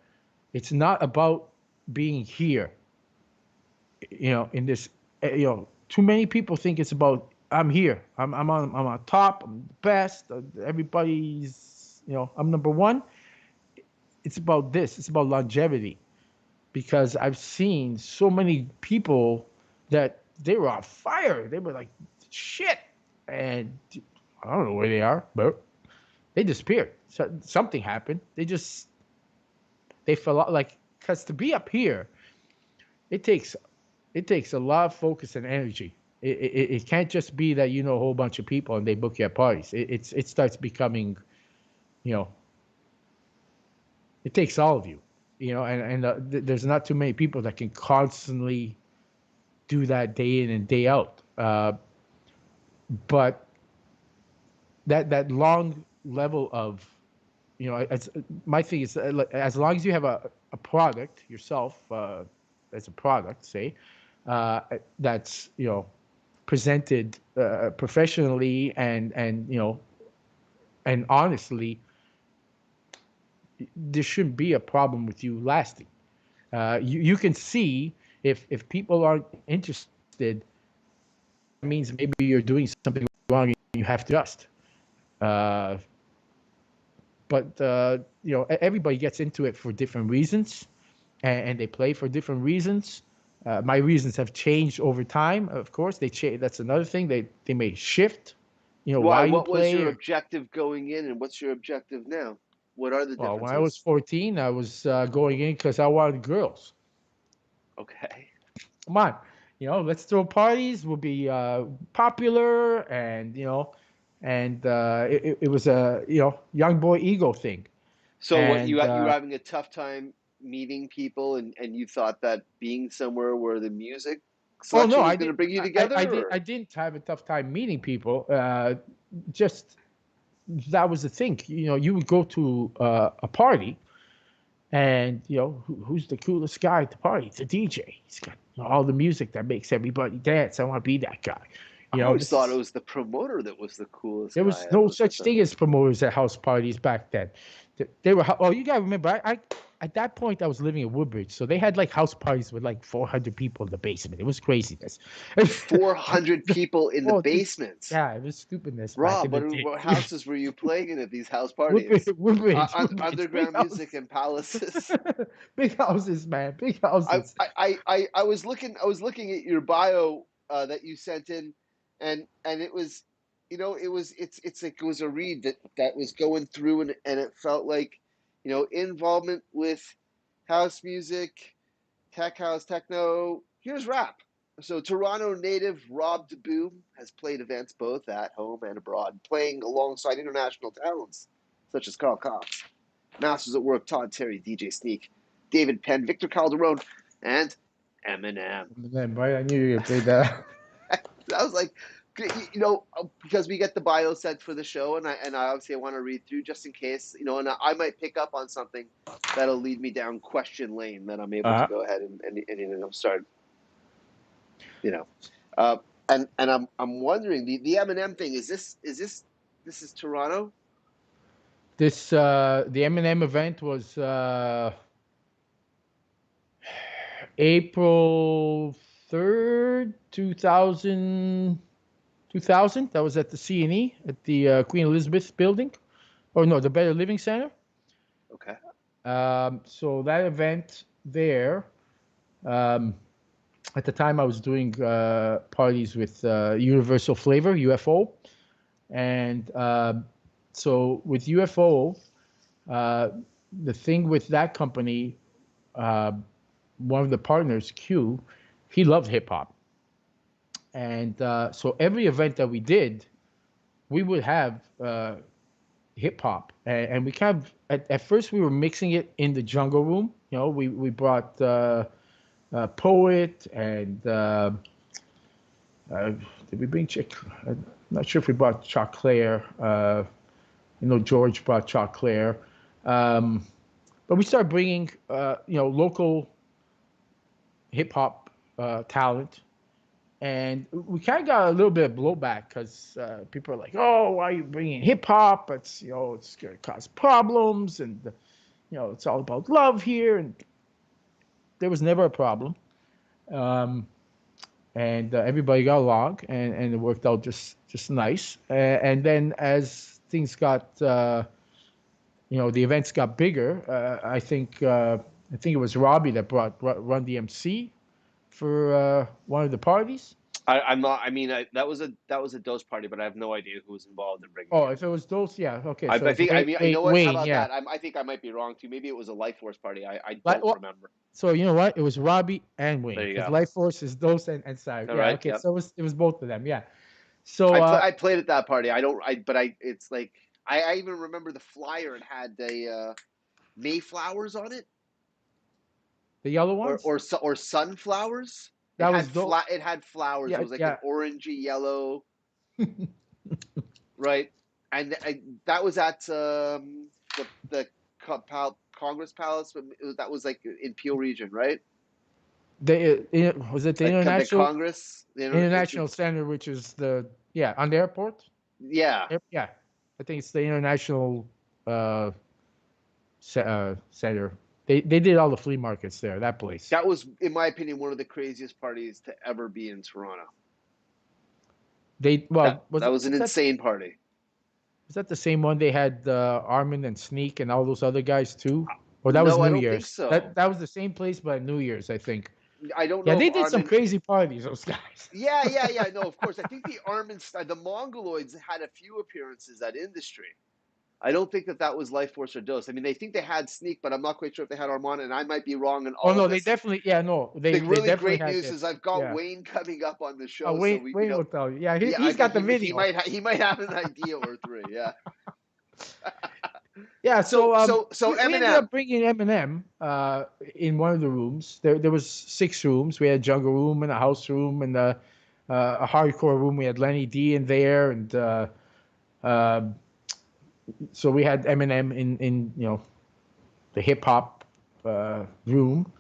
it's not about being here. In this, too many people think it's about I'm here, I'm on top, I'm the best, everybody's, I'm number one. It's about this. It's about longevity, because I've seen so many people that they were on fire. They were like shit, and I don't know where they are, but they disappeared. So something happened. They fell out. Like, because to be up here, it takes it takes a lot of focus and energy. It can't just be that you know a whole bunch of people and they book you at parties. It starts becoming, you know, it takes all of you, there's not too many people that can constantly do that day in and day out. But that long level of, my thing is, as long as you have a product yourself, as a product, say, that's presented professionally and honestly, there shouldn't be a problem with you lasting. You can see if people aren't interested, it means maybe you're doing something wrong and you have to adjust. Uh, but everybody gets into it for different reasons, and they play for different reasons. My reasons have changed over time. Of course, they change. That's another thing. They may shift. Why? Why you What was play. your Or, objective going in, and what's your objective now? What are the well, when I was differences? 14, I was going in because I wanted girls. Okay. Come on, let's throw parties. We'll be popular, and it was a young boy ego thing. So what And you were having a tough time meeting people, and you thought that being somewhere where the music oh no, selection was I going to did. bring you I together, did. or I didn't have a tough time meeting people. Just that was the thing. You would go to a party, and who's the coolest guy at the party? It's a DJ. He's got all the music that makes everybody dance. I want to be that guy. I always This thought it is was the promoter that was the coolest There guy was at no the such thing as promoters at house parties back then. They were. Oh, you gotta remember, I at that point I was living in Woodbridge, so they had like house parties with like 400 people in the basement. It was craziness. 400 people in the Oh, basement. yeah, it was stupidness back Rob, in the day. what houses were you playing in at these house Woodbridge, parties? Woodbridge, Woodbridge, big Underground music houses, and palaces. big houses, man, big I, houses. I was looking at your bio that you sent in, and it was, it's like it was a read that was going through, and it felt like, involvement with house music, tech house, techno. Here's rap. So Toronto native Rob DaBoom has played events both at home and abroad, playing alongside international talents such as Carl Cox, Masters at Work, Todd Terry, DJ Sneak, David Penn, Victor Calderon, and Eminem. Then, right, I knew you would play that. I was like, because we get the bio set for the show, and I obviously want to read through just in case, and I might pick up on something that'll lead me down question lane that I'm able to Uh-huh. go ahead and start, you know, uh, and I'm wondering the Eminem thing, this is Toronto? The Eminem event was April 3rd, 2000. That was at the CNE at the Queen Elizabeth building. Or no, the Better Living Center. Okay. So that event there, um, at the time I was doing parties with Universal Flavor, UFO. And so with UFO, uh, the thing with that company, uh, one of the partners, Q, he loved hip hop. And so every event that we did, we would have hip hop, and we kind of at first we were mixing it in the jungle room. You know, we brought Poet and did we bring Chick? I'm not sure if we brought Choclair. George brought Choclair. But we started bringing, local hip hop talent, and we kind of got a little bit of blowback because people are like, "Oh, why are you bringing hip hop? It's it's going to cause problems, and it's all about love here." And there was never a problem, and everybody got along, and it worked out just nice. And then as things got the events got bigger. I think it was Robbie that brought Run DMC for one of the parties. I'm not. I mean, that was a dose party, but I have no idea who was involved in bringing Oh, it. if it was those, yeah, okay. I So it's think. I mean, you know what? How Wayne, about yeah. that? I think I might be wrong too. Maybe it was a Life Force party. I Like, don't remember. so you know what? It was Robbie and Wayne There you because go. Life Force is Dose and Sire. All Yeah, right. okay. Yep. So it was both of them. Yeah. So I played at that party. I don't. But It's like I even remember the flyer. It had the Mayflowers on it, the yellow ones. or sunflowers. That was It had flowers. It Yeah, was like an yeah. orangey yellow, right? And that was at the Congress Palace. But that was like in Peel Region, right? Was it the Like the international Congress, international center, which is on the airport? yeah. Yeah, I think it's the international uh, center. They did all the flea markets there. That place. That was, in my opinion, one of the craziest parties to ever be in Toronto. That was an insane party. Was that the same one they had Armin and Sneak and all those other guys too? Or that was No, I New don't think Year's. so. That was the same place, but New Year's, I think. I don't Yeah, know they if did some Armin. crazy parties. Those guys. Yeah. No, of course. I think the Mongoloids had a few appearances at Industry. I don't think that was Life Force or Dose. I mean, they think they had Sneak, but I'm not quite sure if they had Armand, and I might be wrong in Oh all no, of they this. definitely. Yeah, no, they The really definitely great had news this. is I've got Yeah. Wayne coming up on the show, Oh, Wayne, so we Wayne will tell you. Yeah, yeah, he's got the video. He might have an idea or three. Yeah. Yeah, so we ended Eminem. up bringing Eminem in one of the rooms. There was 6 rooms. We had a jungle room and a house room and a hardcore room. We had Lenny D in there, and so we had Eminem in the hip hop room,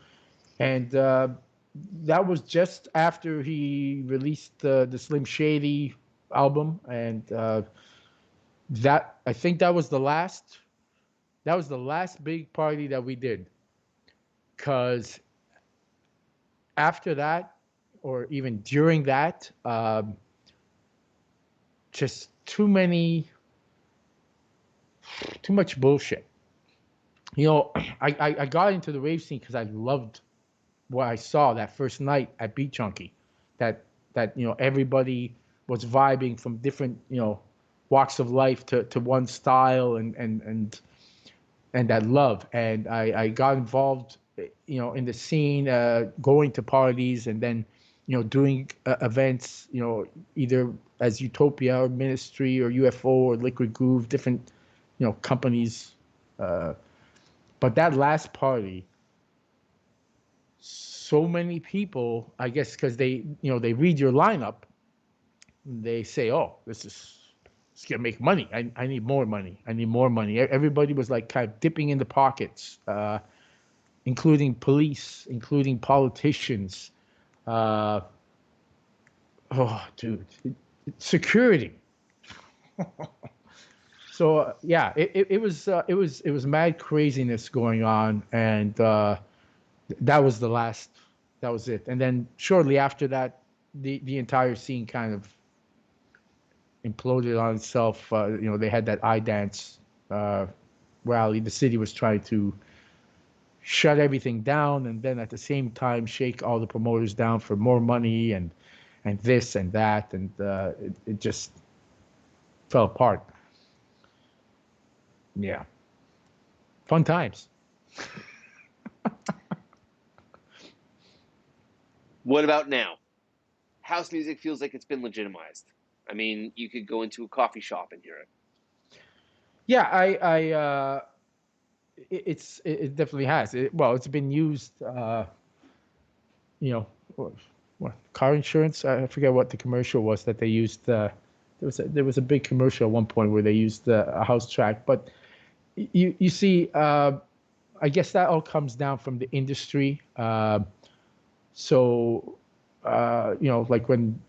and that was just after he released the Slim Shady album, and that I think that was the last. That was the last big party that we did. Because after that, or even during that, just too much bullshit. I got into the rave scene because I loved what I saw that first night at Beat Junkie. That everybody was vibing from different walks of life to one style and that love, and I got involved in the scene, going to parties, and then doing events, either as Utopia or Ministry or UFO or Liquid Groove, different companies, but that last party, so many people, I guess because they read your lineup, they say, oh, it's gonna make money. I need more money. I need more money. Everybody was like kind of dipping in the pockets, including police, including politicians. Oh, dude, security. So yeah, it was mad craziness going on, and that was the last. That was it. And then shortly after that, the entire scene kind of imploded on itself. They had that iDance rally. The city was trying to shut everything down, and then at the same time shake all the promoters down for more money and this and that, and it just fell apart. Yeah, fun times. What about now? house music feels like it's been legitimized. I mean, you could go into a coffee shop and hear it. Yeah, it definitely has. Well, it's been used. You know, what car insurance? I forget what the commercial was that they used. There was a big commercial at one point where they used a house track. But you see, I guess that all comes down from the industry. So like when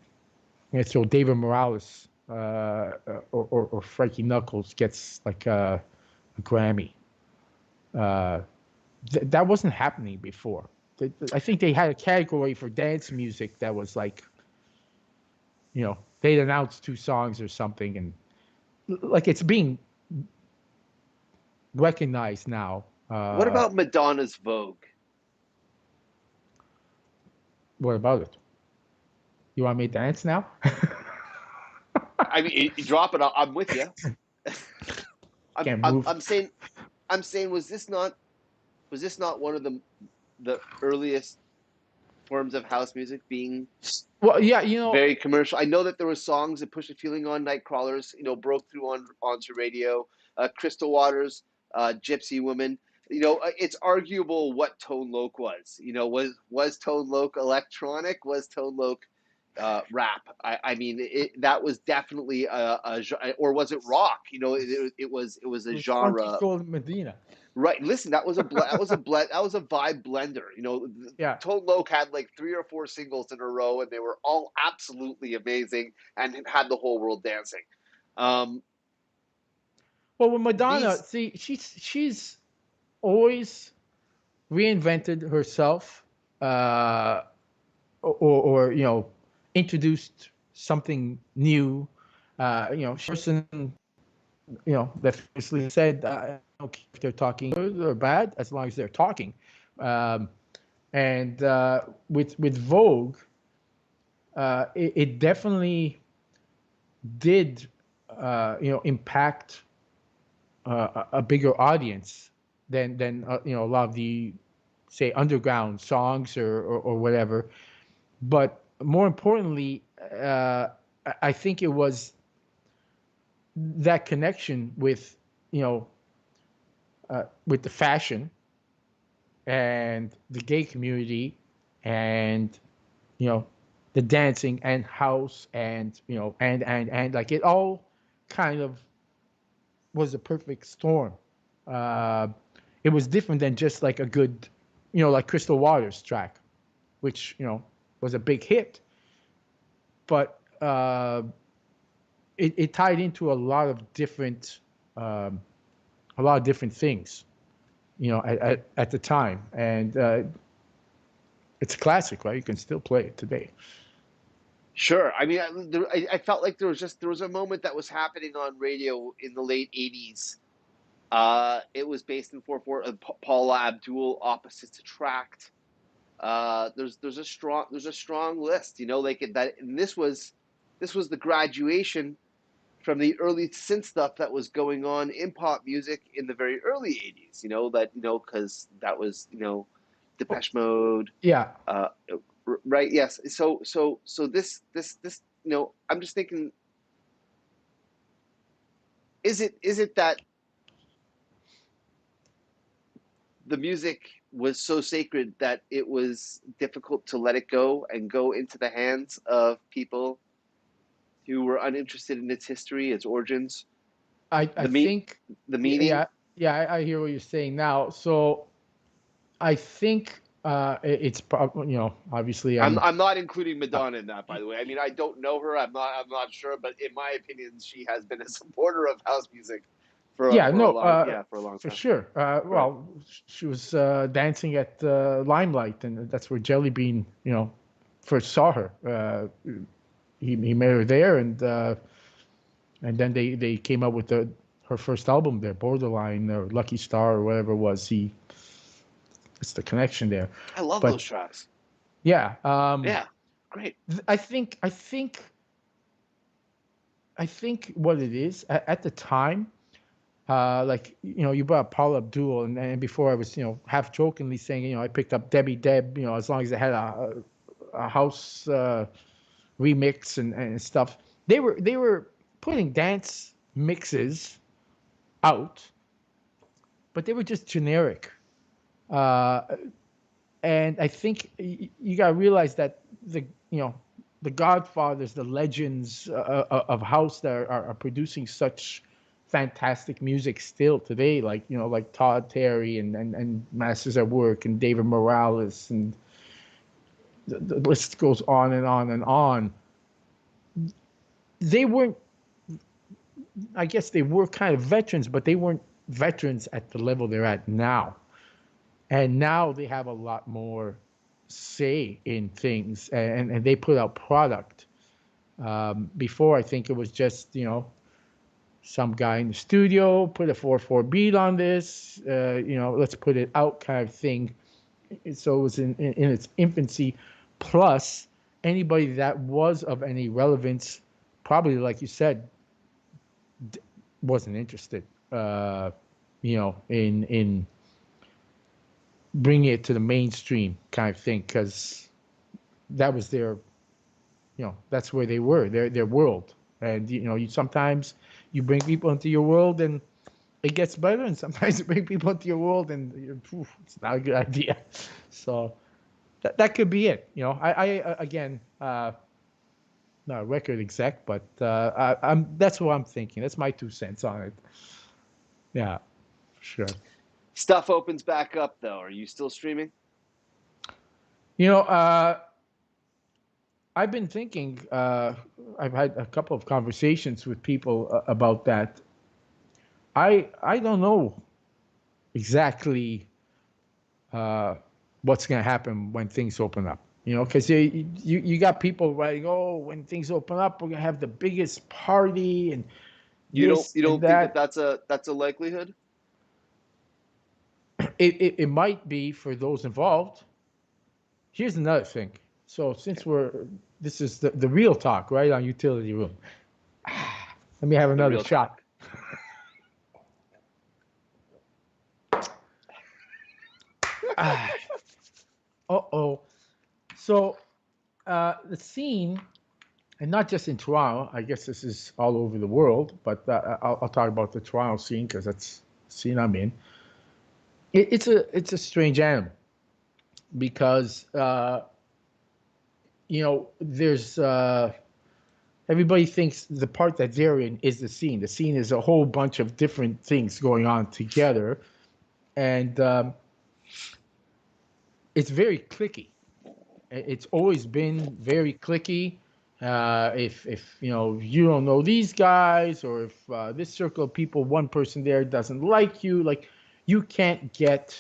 so David Morales or Frankie Knuckles gets like a Grammy. That wasn't happening before. I think they had a category for dance music that was like, they'd announce 2 songs or something, and like it's being recognized now. What about Madonna's Vogue? What about it? You want me to dance now? I mean, you drop it. I'm with you. Can't move. I'm saying, was this not one of the earliest forms of house music being Well, yeah, very commercial? I know that there were songs that Push a Feeling on Nightcrawlers, broke through onto radio. Crystal Waters, Gypsy Woman. It's arguable what Tone Loc was. Was Tone Loc electronic? Was Tone Loc rap? I mean, that was definitely or was it rock? It was a genre. Funky Soul Medina. Right. Listen, that was a vibe blender. Yeah. Tone Loc had like 3 or 4 singles in a row, and they were all absolutely amazing and had the whole world dancing. Well, with Madonna, see, she's always reinvented herself, or introduced something new. Person, that famously said, I don't care if they're talking good or bad, as long as they're talking. And with Vogue, it definitely did, impact a bigger audience than a lot of the, say, underground songs or whatever. But more importantly, I think it was that connection with with the fashion and the gay community, and the dancing and house, and and like it all kind of was a perfect storm. It was different than just like a good, like Crystal Waters track, which was a big hit, but it tied into a lot of different things, at the time, and it's a classic, right? You can still play it today. Sure. I mean, I felt like there was a moment that was happening on radio in the late '80s. It was based in 4/4. Paula Abdul, Opposites Attract. There's a strong list. Like that. And this was the graduation from the early synth stuff that was going on in pop music in the very early '80s. Because that was Depeche Mode. Yeah. Right. Yes. So this I'm just thinking, is it that the music was so sacred that it was difficult to let it go and go into the hands of people who were uninterested in its history, its origins? I think the meaning. Yeah, I hear what you're saying now. So I think it's probably, obviously I'm not including Madonna in that, by the way. I mean, I don't know her. I'm not sure, but in my opinion, she has been a supporter of house music for a long time. For sure. Well, she was dancing at Limelight, and that's where Jelly Bean, first saw her. He met her there, and then they came up with her first album there, Borderline or Lucky Star or whatever it was. It's the connection there. I love those tracks. Yeah. Yeah. Great. I think what it is at the time, like you brought up Paula Abdul, and before I was half jokingly saying I picked up Debbie Deb, as long as it had a house remix and stuff. They were putting dance mixes out, but they were just generic. Uh, and I think you got to realize that the Godfathers, the legends of house that are producing such fantastic music still today, like like Todd Terry and Masters at Work and David Morales, and the list goes on and on and on. They weren't, I guess they were kind of veterans, but they weren't veterans at the level they're at now. And now they have a lot more say in things, and they put out product. Before, I think it was just some guy in the studio put a 4/4 beat on this, let's put it out kind of thing. So it was in its infancy. Plus, anybody that was of any relevance, probably like you said, wasn't interested. In bringing it to the mainstream kind of thing, because that was their, that's where they were, their world. And you sometimes you bring people into your world and it gets better, and sometimes you bring people into your world and it's not a good idea. So that could be it. I again, not a record exec, but I'm that's what I'm thinking. That's my 2 cents on it. Yeah, for sure. Stuff opens back up, though. Are you still streaming? I've been thinking. I've had a couple of conversations with people about that. I don't know exactly what's going to happen when things open up. Because you got people writing, oh, when things open up, we're going to have the biggest party and You this don't and think that. that's a likelihood? It might be for those involved. Here's another thing. So since this is the real talk, right, on Utility Room. Let me have another shot. Uh-oh. So the scene, and not just in Toronto, I guess this is all over the world, but I'll talk about the Toronto scene because that's the scene I'm in. It's a strange animal because there's everybody thinks the part that they're in is the scene. The scene is a whole bunch of different things going on together, and it's very cliquey. It's always been very cliquey. If you don't know these guys, or if this circle of people, one person there doesn't like you, like you can't get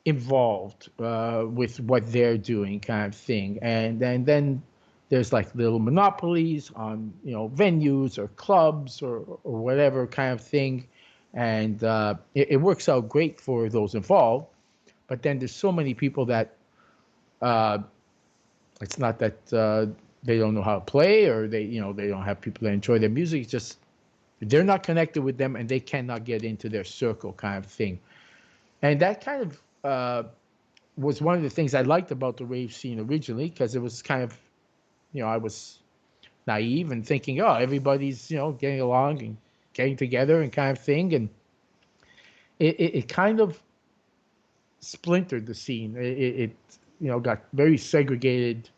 involved with what they're doing, kind of thing. And then there's like little monopolies on venues or clubs or whatever kind of thing, and it works out great for those involved. But then there's so many people that it's not that they don't know how to play, or they don't have people that enjoy their music. It's just they're not connected with them and they cannot get into their circle, kind of thing. And that kind of was one of the things I liked about the rave scene originally, because it was kind of, I was naive and thinking, oh, everybody's getting along and getting together and kind of thing, and it kind of splintered the scene. It got very segregated.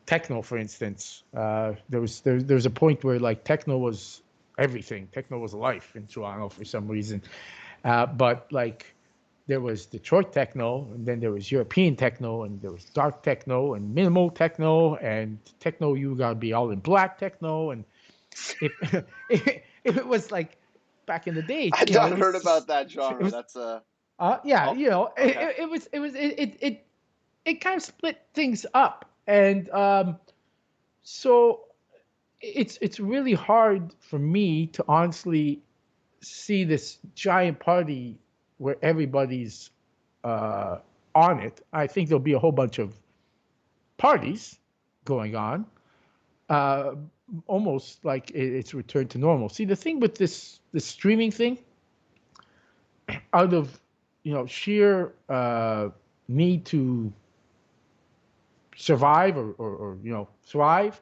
Techno, for instance, there was a point where like techno was everything. Techno was life in Toronto for some reason, but like there was Detroit techno, and then there was European techno, and there was dark techno and minimal techno, and techno you gotta be all in black techno, and if if it was like back in the day, I've not heard about that genre. That's a yeah, okay. it kind of split things up, and so it's really hard for me to honestly see this giant party where everybody's on it. I think there'll be a whole bunch of parties going on, almost like it's returned to normal. See, the thing with this streaming thing, out of sheer need to survive or thrive,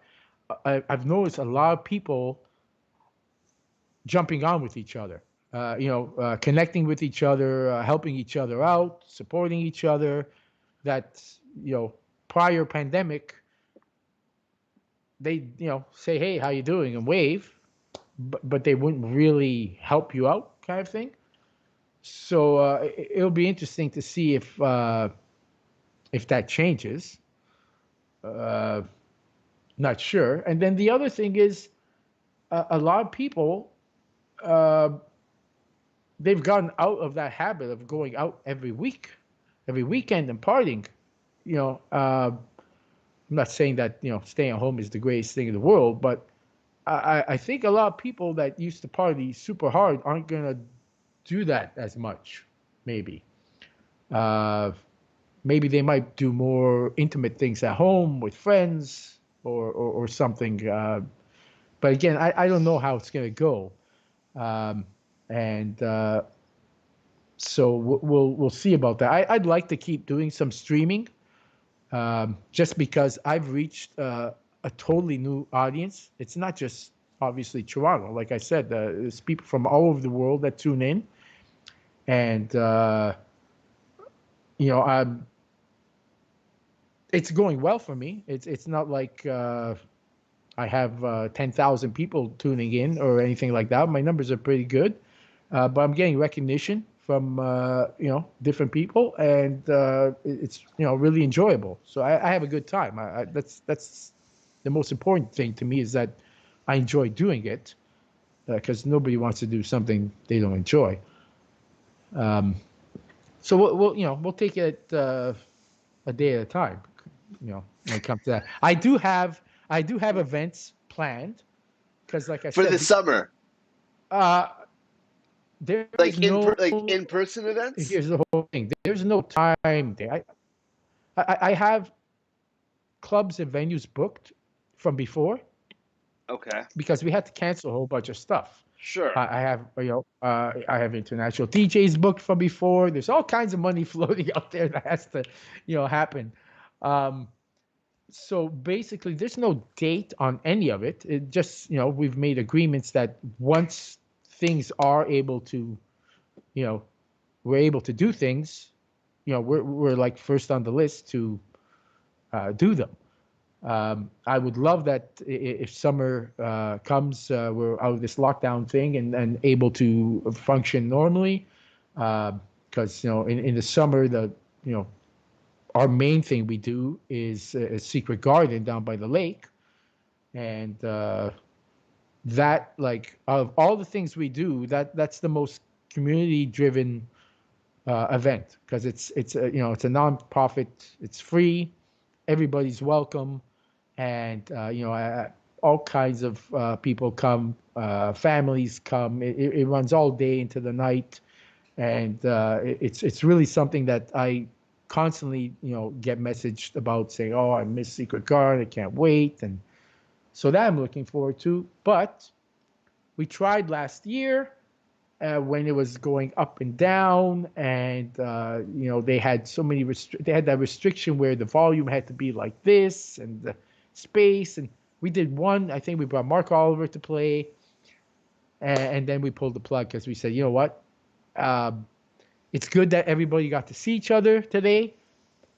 I've noticed a lot of people jumping on with each other, connecting with each other, helping each other out, supporting each other. That prior pandemic, they say, hey, how you doing, and wave, but they wouldn't really help you out, kind of thing. So it'll be interesting to see if that changes. Uh, Not sure. And then the other thing is, a lot of people, uh, they've gotten out of that habit of going out every week, every weekend, and partying. I'm not saying that staying at home is the greatest thing in the world, but I think a lot of people that used to party super hard aren't gonna do that as much. Maybe, uh, maybe they might do more intimate things at home with friends or something. But again, I don't know how it's gonna go, um, and so we'll see about that. I'd like to keep doing some streaming, just because I've reached a totally new audience. It's not just obviously Toronto. Like I said, there's people from all over the world that tune in, and I'm. It's going well for me. It's not like I have 10,000 people tuning in or anything like that. My numbers are pretty good, but I'm getting recognition from different people, and it's really enjoyable. So I have a good time. That's the most important thing to me, is that I enjoy doing it, because nobody wants to do something they don't enjoy. Um, so we'll take it a day at a time. When it comes to that, I do have events planned, because, like I for said, the summer, uh, there is like no. in person events. Here's the whole thing. There's no time there. I have clubs and venues booked from before, Okay, because we had to cancel a whole bunch of stuff. sure. I have I have international DJs booked from before. There's all kinds of money floating out there that has to happen. Um, so basically, there's no date on any of it. It just we've made agreements that once things are able to you know we're able to do things, we're like first on the list to do them. I would love that if summer comes, we're out of this lockdown thing, and able to function normally. Because in the summer, our main thing we do is a secret garden down by the lake, and that, like, of all the things we do, that's the most community driven event, because it's a non-profit, it's free, everybody's welcome, and all kinds of people come, families come. It runs all day into the night, and it's really something that I constantly get messaged about, saying, oh, I miss Secret Garden, I can't wait, and so that I'm looking forward to. But we tried last year, when it was going up and down, and they had so many they had that restriction where the volume had to be like this, and the space, and we did one. I think we brought Mark Oliver to play, and then we pulled the plug, because we said, you know what, um, it's good that everybody got to see each other today,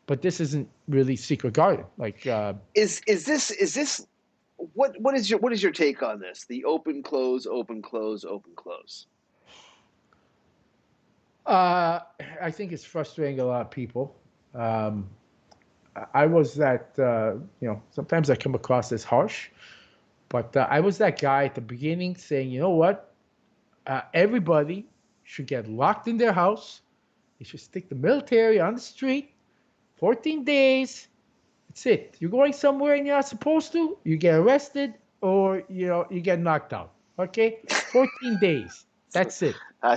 but this isn't really Secret Garden. Like, Is this what is your take on this? The open close, open close, open close. uh, I think it's frustrating a lot of people. Um, I was that, sometimes I come across as harsh, but I was that guy at the beginning saying, you know what, everybody should get locked in their house. They should stick the military on the street, 14 days. That's it. You're going somewhere and you're not supposed to, you get arrested, or you get knocked out. Okay, 14 days. That's it. I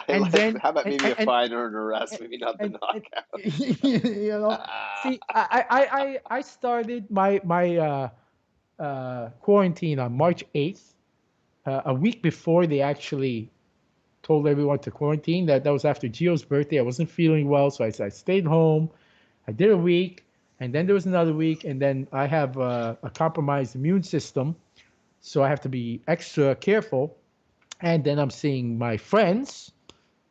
And like. then How about maybe a and fine or an arrest? Maybe not the and knockout. see, I started my quarantine on March 8th, a week before they actually told everyone to quarantine. That was after Gio's birthday. I wasn't feeling well, so I stayed home. I did a week, and then there was another week, and then I have a compromised immune system, so I have to be extra careful. And then I'm seeing my friends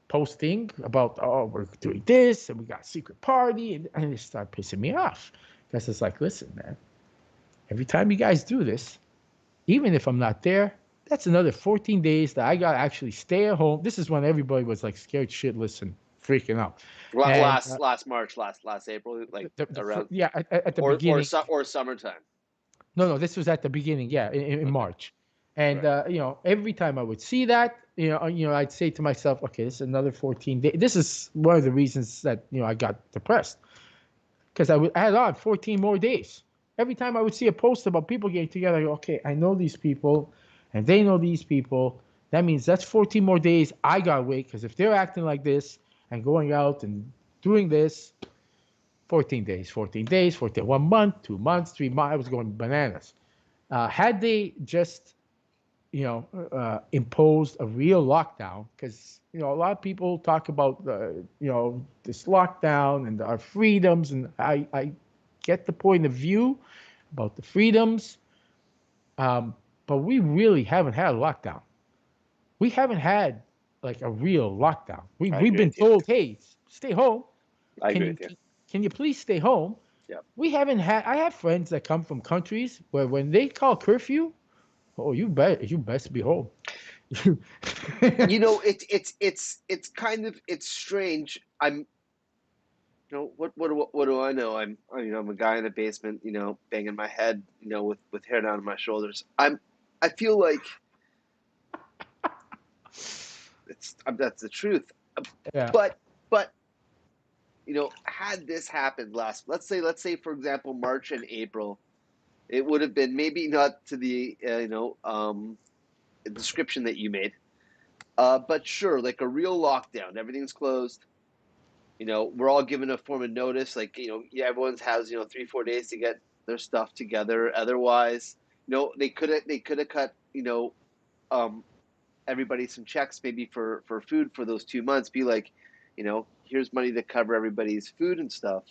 posting about, oh, we're doing this and we got a secret party, and it started pissing me off because it's like, listen, man, every time you guys do this, even if I'm not there, that's another 14 days that I got to actually stay at home. This is when everybody was like scared shitless and freaking out. And Last March, last April, like around yeah, at the beginning. or summertime. No, this was at the beginning, yeah, in Okay. March. And Right. every time I would see that, I'd say to myself, okay, this is another 14 days. This is one of the reasons that I got depressed, because I would add on 14 more days. Every time I would see a post about people getting together, I go, okay, I know these people, and they know these people. That means that's 14 more days I gotta wait, because if they're acting like this and going out and doing this, 14 days, 14 days, 14, 1 month, 2 months, 3 months, I was going bananas. Had they just imposed a real lockdown, because a lot of people talk about this lockdown and our freedoms, and I get the point of view about the freedoms, but we really haven't had a lockdown. We haven't had like a real lockdown. I We've agree been with you. told, hey, stay home. I Can agree you with you. can you please stay home? Yeah. We haven't had. I have friends that come from countries where when they call curfew, oh, you best be home. It's kind of it's strange. What do I know? I'm a guy in a basement, banging my head, with hair down on my shoulders. I feel like that's the truth. Yeah. But had this happened let's say for example March and April, it would have been maybe not to the description that you made, but sure, like a real lockdown, everything's closed. We're all given a form of notice, like yeah, everyone's has 3-4 days to get their stuff together. Otherwise, they could have cut um everybody some checks, maybe for food for those 2 months. Be like, here's money to cover everybody's food and stuff.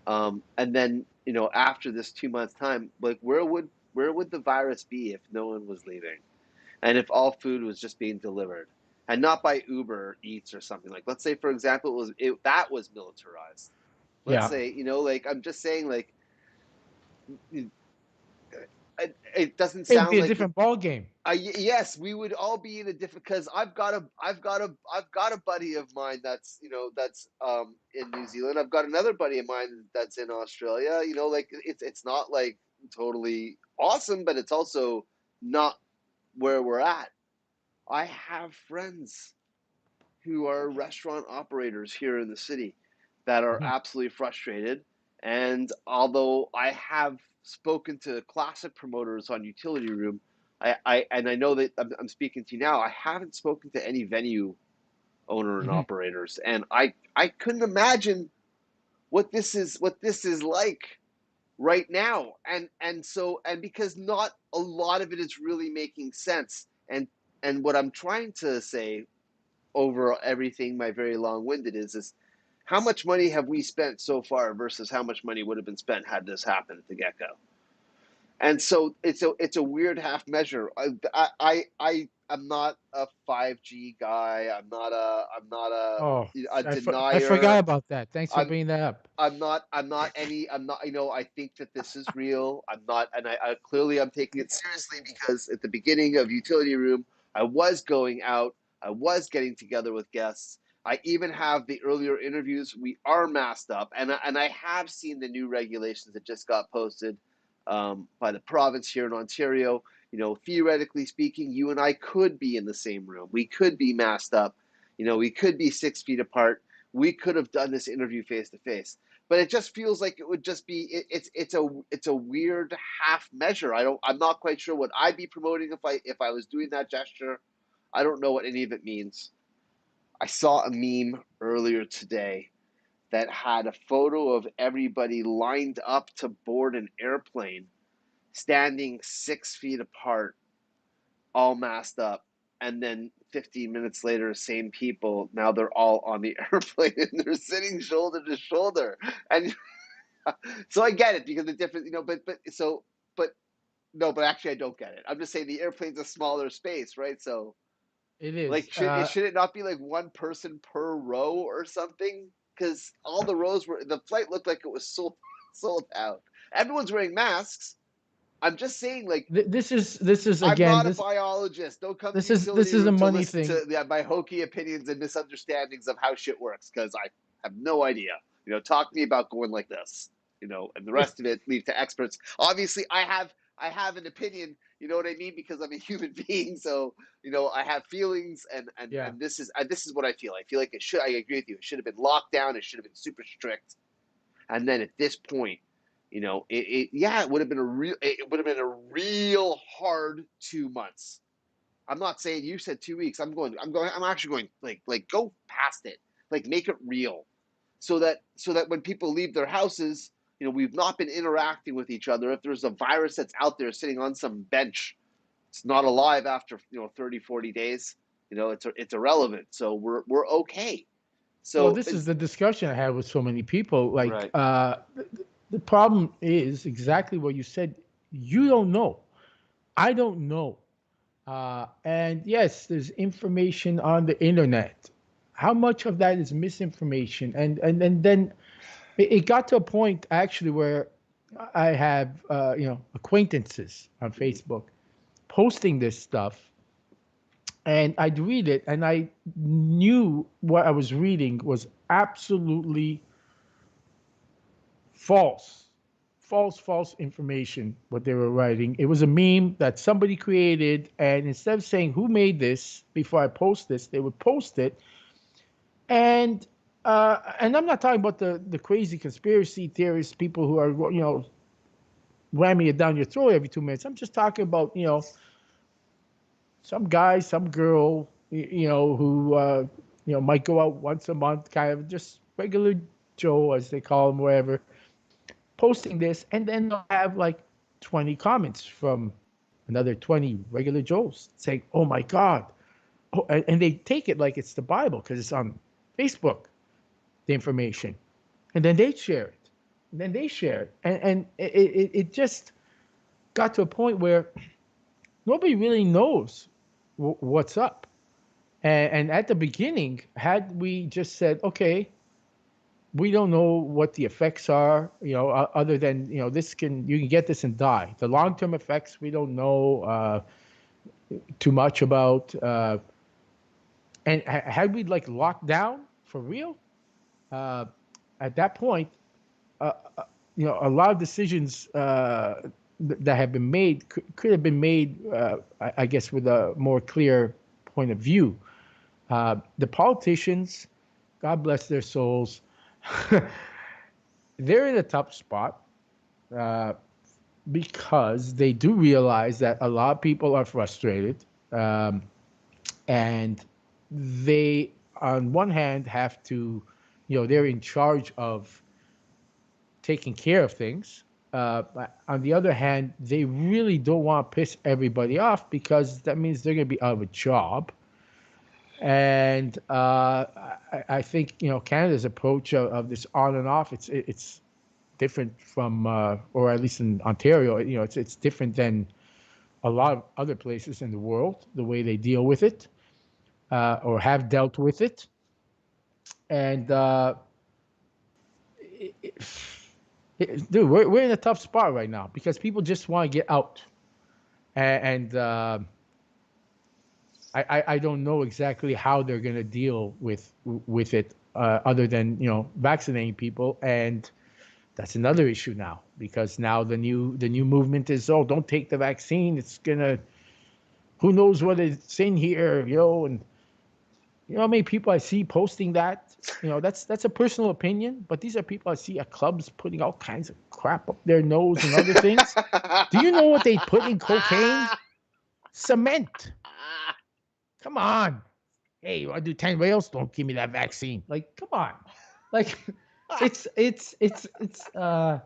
And then after this 2 months time, like where would the virus be if no one was leaving, and if all food was just being delivered and not by Uber Eats or something? Like, let's say for example that was militarized. Let's Yeah. say, like, I'm just saying, like, it doesn't It would sound be a like different ball game. yes, we would all be in a different, because I've got a buddy of mine that's in New Zealand. I've got another buddy of mine that's in Australia. Like, it's not like totally awesome, but it's also not where we're at. I have friends who are restaurant operators here in the city that are Mhm. absolutely frustrated. And although I have spoken to classic promoters on Utility Room, I know that I'm speaking to you now. I haven't spoken to any venue owner and Mhm. operators, and I couldn't imagine what this is like right now. And because not a lot of it is really making sense. And what I'm trying to say over everything, my very long-winded, is how much money have we spent so far versus how much money would have been spent had this happened at the get-go. And so it's a weird half measure. I'm not a 5G guy. Oh, a I forgot denier. about that. Thanks for I'm bringing that up. I'm not, I think that this is real. I'm not, and I clearly I'm taking it seriously, because at the beginning of Utility Room, I was going out, I was getting together with guests. I even have the earlier interviews. We are masked up, and I have seen the new regulations that just got posted by the province here in Ontario. Theoretically speaking, you and I could be in the same room. We could be masked up. We could be 6 feet apart. We could have done this interview face to face, but it just feels like it would just be it's a weird half measure. I'm not quite sure what I'd be promoting if I was doing that gesture. I don't know what any of it means. I saw a meme earlier today that had a photo of everybody lined up to board an airplane, standing 6 feet apart, all masked up. And then 15 minutes later, same people, now they're all on the airplane and they're sitting shoulder to shoulder. And So I get it because the difference, but no, but actually I don't get it. I'm just saying the airplane's a smaller space, right? So It like, is. should it not be like one person per row or something? Because all the rows were, the flight looked like it was sold out. Everyone's wearing masks. I'm just saying, like, This is I'm again not a this biologist. Don't come to this the is this utility is a room to money listen thing. to my hokey opinions and misunderstandings of how shit works, because I have no idea. Talk to me about going like this. And the rest of it leave to experts. Obviously, I have an opinion. You know what I mean? Because I'm a human being, so I have feelings, and Yeah. and this is what I feel. I feel like it should. I agree with you. It should have been locked down. It should have been super strict. And then at this point, it would have been a real hard 2 months. I'm not saying you said 2 weeks. I'm actually going like go past it. Like make it real. So that when people leave their houses, we've not been interacting with each other. If there's a virus that's out there sitting on some bench, it's not alive after 30, 40 days. It's irrelevant. So we're okay. Well, So this is the discussion I had with so many people. Like, right. the problem is exactly what you said. You don't know. I don't know. And yes, there's information on the internet. How much of that is misinformation? And then it got to a point actually where I have acquaintances on Facebook posting this stuff, and I'd read it, and I knew what I was reading was absolutely false, false information. What they were writing, it was a meme that somebody created, and instead of saying who made this before I post this, they would post it, and I'm not talking about the crazy conspiracy theorists, people who are ramming it down your throat every 2 minutes. I'm just talking about some guy, some girl, who might go out once a month, kind of just regular Joe, as they call him, wherever, posting this, and then they'll have like 20 comments from another 20 regular Joes saying, "Oh my God." Oh, and they take it like it's the Bible because it's on Facebook, the information. And then they share it. And then they share it. And it just got to a point where nobody really knows what's up. And at the beginning, had we just said, okay, we don't know what the effects are, other than, you can get this and die. The long-term effects, we don't know too much about. And had we like locked down for real, uh, at that point, uh, a lot of decisions that have been made could have been made, I guess, with a more clear point of view. The politicians, God bless their souls, they're in a tough spot uh, because they do realize that a lot of people are frustrated, um, and they, on one hand, have to, they're in charge of taking care of things. But on the other hand, they really don't want to piss everybody off because that means they're going to be out of a job. And I think Canada's approach of this on and off, it's different from, or at least in Ontario, it's different than a lot of other places in the world. The way they deal with it, or have dealt with it, and dude, we're in a tough spot right now because people just want to get out, and I don't know exactly how they're going to deal with it, other than vaccinating people, and that's another issue now because now the new movement is, oh, don't take the vaccine, it's gonna, who knows what it's in here, and how many people I see posting that. That's a personal opinion, but these are people I see at clubs putting all kinds of crap up their nose and other things. Do you know what they put in cocaine? Cement. Come on. Hey, you want to do 10 rails? Don't give me that vaccine. Like, come on. Like, it's it's out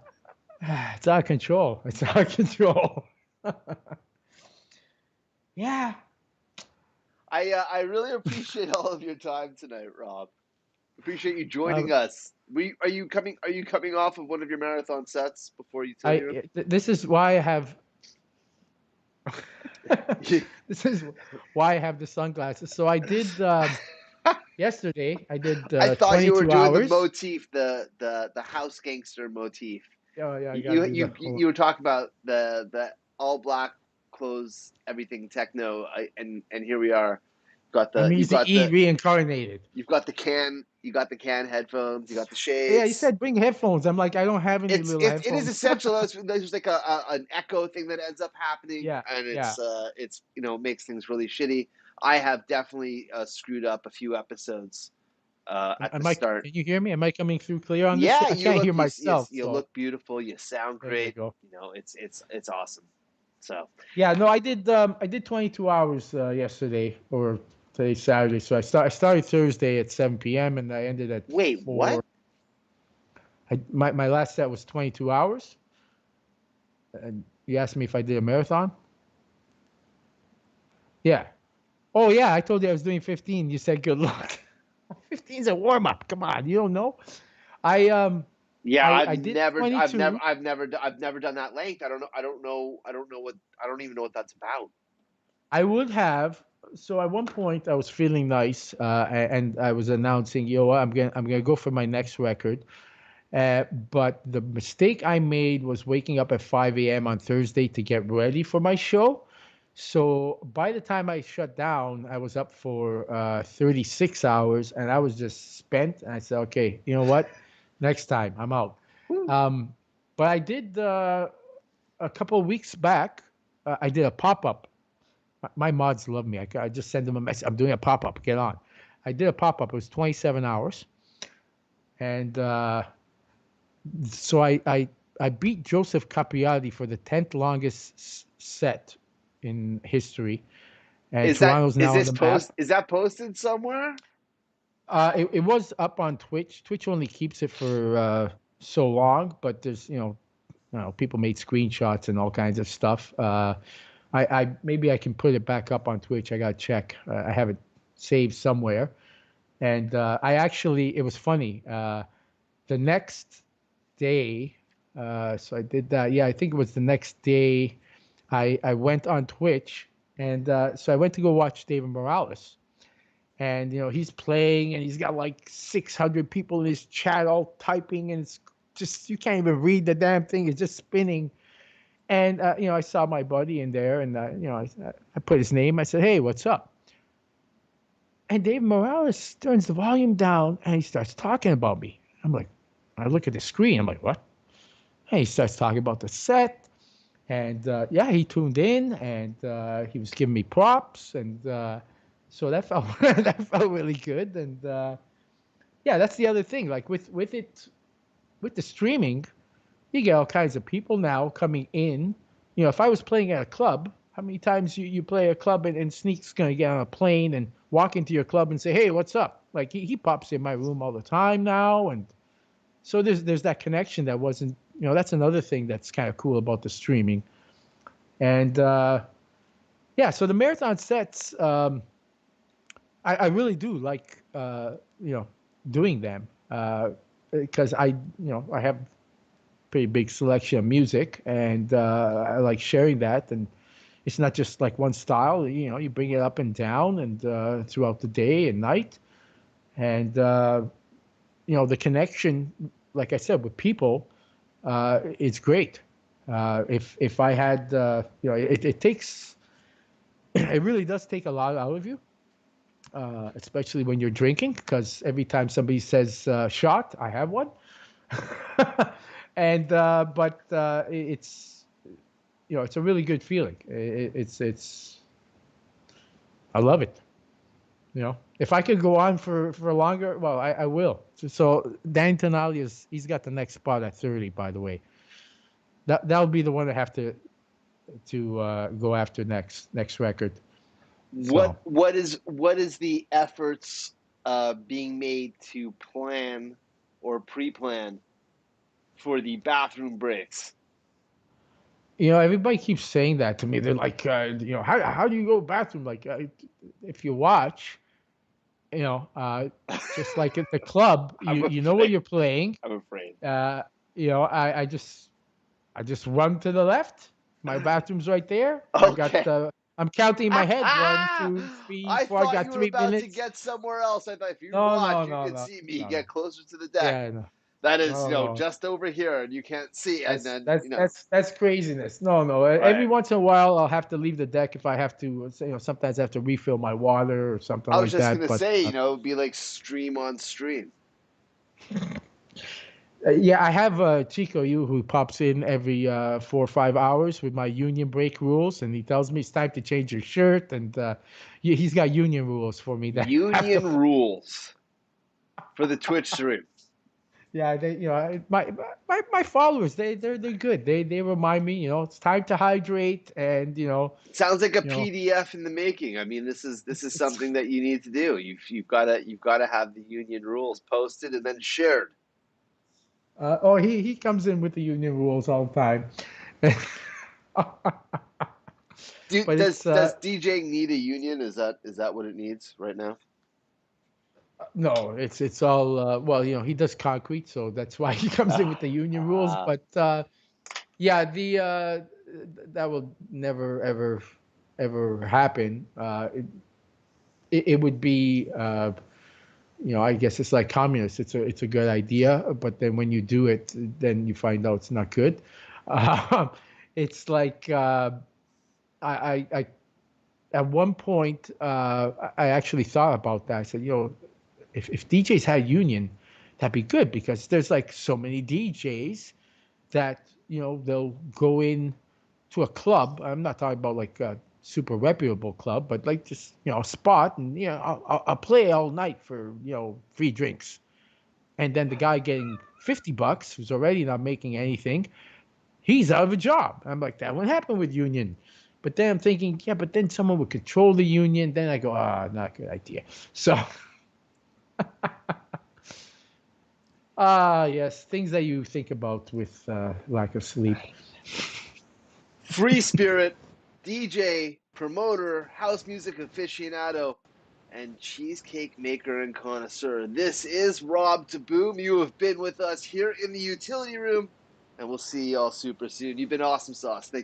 of control. It's out of control. Yeah. I really appreciate all of your time tonight, Rob. Appreciate you Um, joining us. Are you coming? Are you coming off of one of your marathon sets before you sit I here? this is why I have this is why I have the sunglasses. So I did yesterday. I did I thought you were 22 doing the hours. motif, the house gangster motif. Oh yeah, I gotta You do the you whole. you were talking about the all black clothes, everything techno, and here we are. Got I'm the using E reincarnated. you've got the can headphones, you got the Yeah, you shades. said bring headphones. I'm like, I don't have any little It is headphones. essential. There's like an echo thing that ends up happening, Yeah, and yeah. it's makes things really shitty. I have definitely screwed up a few episodes at the Am I? Can start. you hear me? Am I coming through clear on this? Yeah, I can't hear myself. you So look beautiful. You sound there you great. go. It's awesome. So Yeah, no, I did 22 hours yesterday or today's Saturday. So I started Thursday at 7 p.m. and I ended at wait, what? 4. My last set was 22 hours. And you asked me if I did a marathon. Yeah. Oh yeah, I told you I was doing 15. You said good luck. 15 is a warm up. Come on, you don't know. I um Yeah, I did 22. I've never done that length. I don't even know what that's about. I would have. So at one point, I was feeling nice, and I was announcing, you know what, I'm gonna go for my next record. But the mistake I made was waking up at 5 a.m. on Thursday to get ready for my show. So by the time I shut down, I was up for 36 hours, and I was just spent. And I said, okay, you know what, next time I'm out. Whew. Um, but I did a couple of weeks back. I did a pop up. My mods love me. I just send them a message. I'm doing a pop up. Get on. I did a pop up. It was 27 hours, and so I beat Joseph Capriati for the 10th longest set in history, and Toronto's now on the map. Is that posted somewhere? It was up on Twitch. Twitch only keeps it for so long, but there's people made screenshots and all kinds of stuff. I maybe I can put it back up on Twitch. I gotta check. I have it saved somewhere. And I actually, it was funny. The next day, so I did that. Yeah, I think it was the next day. I went on Twitch, and so I went to go watch David Morales. And he's playing, and he's got like 600 people in his chat all typing, and it's just you can't even read the damn thing. It's just spinning. And I saw my buddy in there, and I put his name. I said, "Hey, what's up?" And Dave Morales turns the volume down, and he starts talking about me. I'm like, I look at the screen. I'm like, what? And he starts talking about the set, and yeah, he tuned in, and he was giving me props, and so that felt that felt really good. And yeah, that's the other thing. Like with the streaming, you get all kinds of people now coming in. If I was playing at a club, how many times you play a club and Sneak's going to get on a plane and walk into your club and say, hey, what's up? Like he pops in my room all the time now. And so there's that connection that wasn't, that's another thing that's kind of cool about the streaming. And yeah, so the marathon sets, I really do like, doing them because I have pretty big selection of music, and I like sharing that. And it's not just like one style. You bring it up and down, and throughout the day and night, and the connection, like I said, with people, it's great. If I had, it takes, it really does take a lot out of you. Especially when you're drinking, because every time somebody says shot, I have one. And but it's it's a really good feeling. It's I love it. If I could go on for longer, well, I will. So Dan Tenali he's got the next spot at 30, by the way. That'll be the one I have to go after next record. So What is the efforts being made to plan or pre-plan for the bathroom breaks? everybody keeps saying that to me. They're like, how do you go bathroom? Like, if you watch, you know, just like at the club, I'm you know where afraid. you're playing. I'm afraid. Uh, you know, I just run to the left. My bathroom's right there. Okay. I'm counting in my head. One, two, three, I four. I thought you got were three about to minutes. get somewhere else. I thought if you No, watch, no, you no, can no, see me no, no. get closer to the deck. Yeah, no, That is, no, no. just over here, and you can't see. And That's then, that's that's that's craziness. No, no. Every right. once in a while, I'll have to leave the deck if I have to. Sometimes I have to refill my water or something I was like just that. gonna But say, it'd be like stream on stream. yeah, I have Chico, you who pops in every 4 or 5 hours with my union break rules, and he tells me it's time to change your shirt, and he's got union rules for me that I have to. Union rules for the Twitch stream. Yeah, they, my followers, they're good. They remind me, it's time to hydrate, and Sounds like a you know, PDF in the making. I mean, this is it's something that you need to do. You've got to have the union rules posted and then shared. oh, he comes in with the union rules all the time. But Does it's does DJing need a union? Is that what it needs right now? no, it's all well, he does concrete, so that's why he comes in with the union rules. Ah, But yeah, that will never ever happen. It would be I guess it's like communists. It's a good idea, but then when you do it, then you find out it's not good. Uh, it's like I at one point I actually thought about that. I said, if DJs had a union, that'd be good because there's like so many DJs that they'll go in to a club. I'm not talking about like a super reputable club, but like just a spot, and I'll play all night for free drinks, and then the guy getting $50, who's already not making anything, he's out of a job. I'm like, that won't happen with union. But then I'm thinking, yeah, but then someone would control the union. Then I go, not a good idea. So, yes, things that you think about with lack of sleep. free spirit, DJ, promoter, house music aficionado, and cheesecake maker and connoisseur. This is Rob DaBoom. You have been with us here in the utility room, and we'll see you all super soon. You've been awesome sauce. Thank you.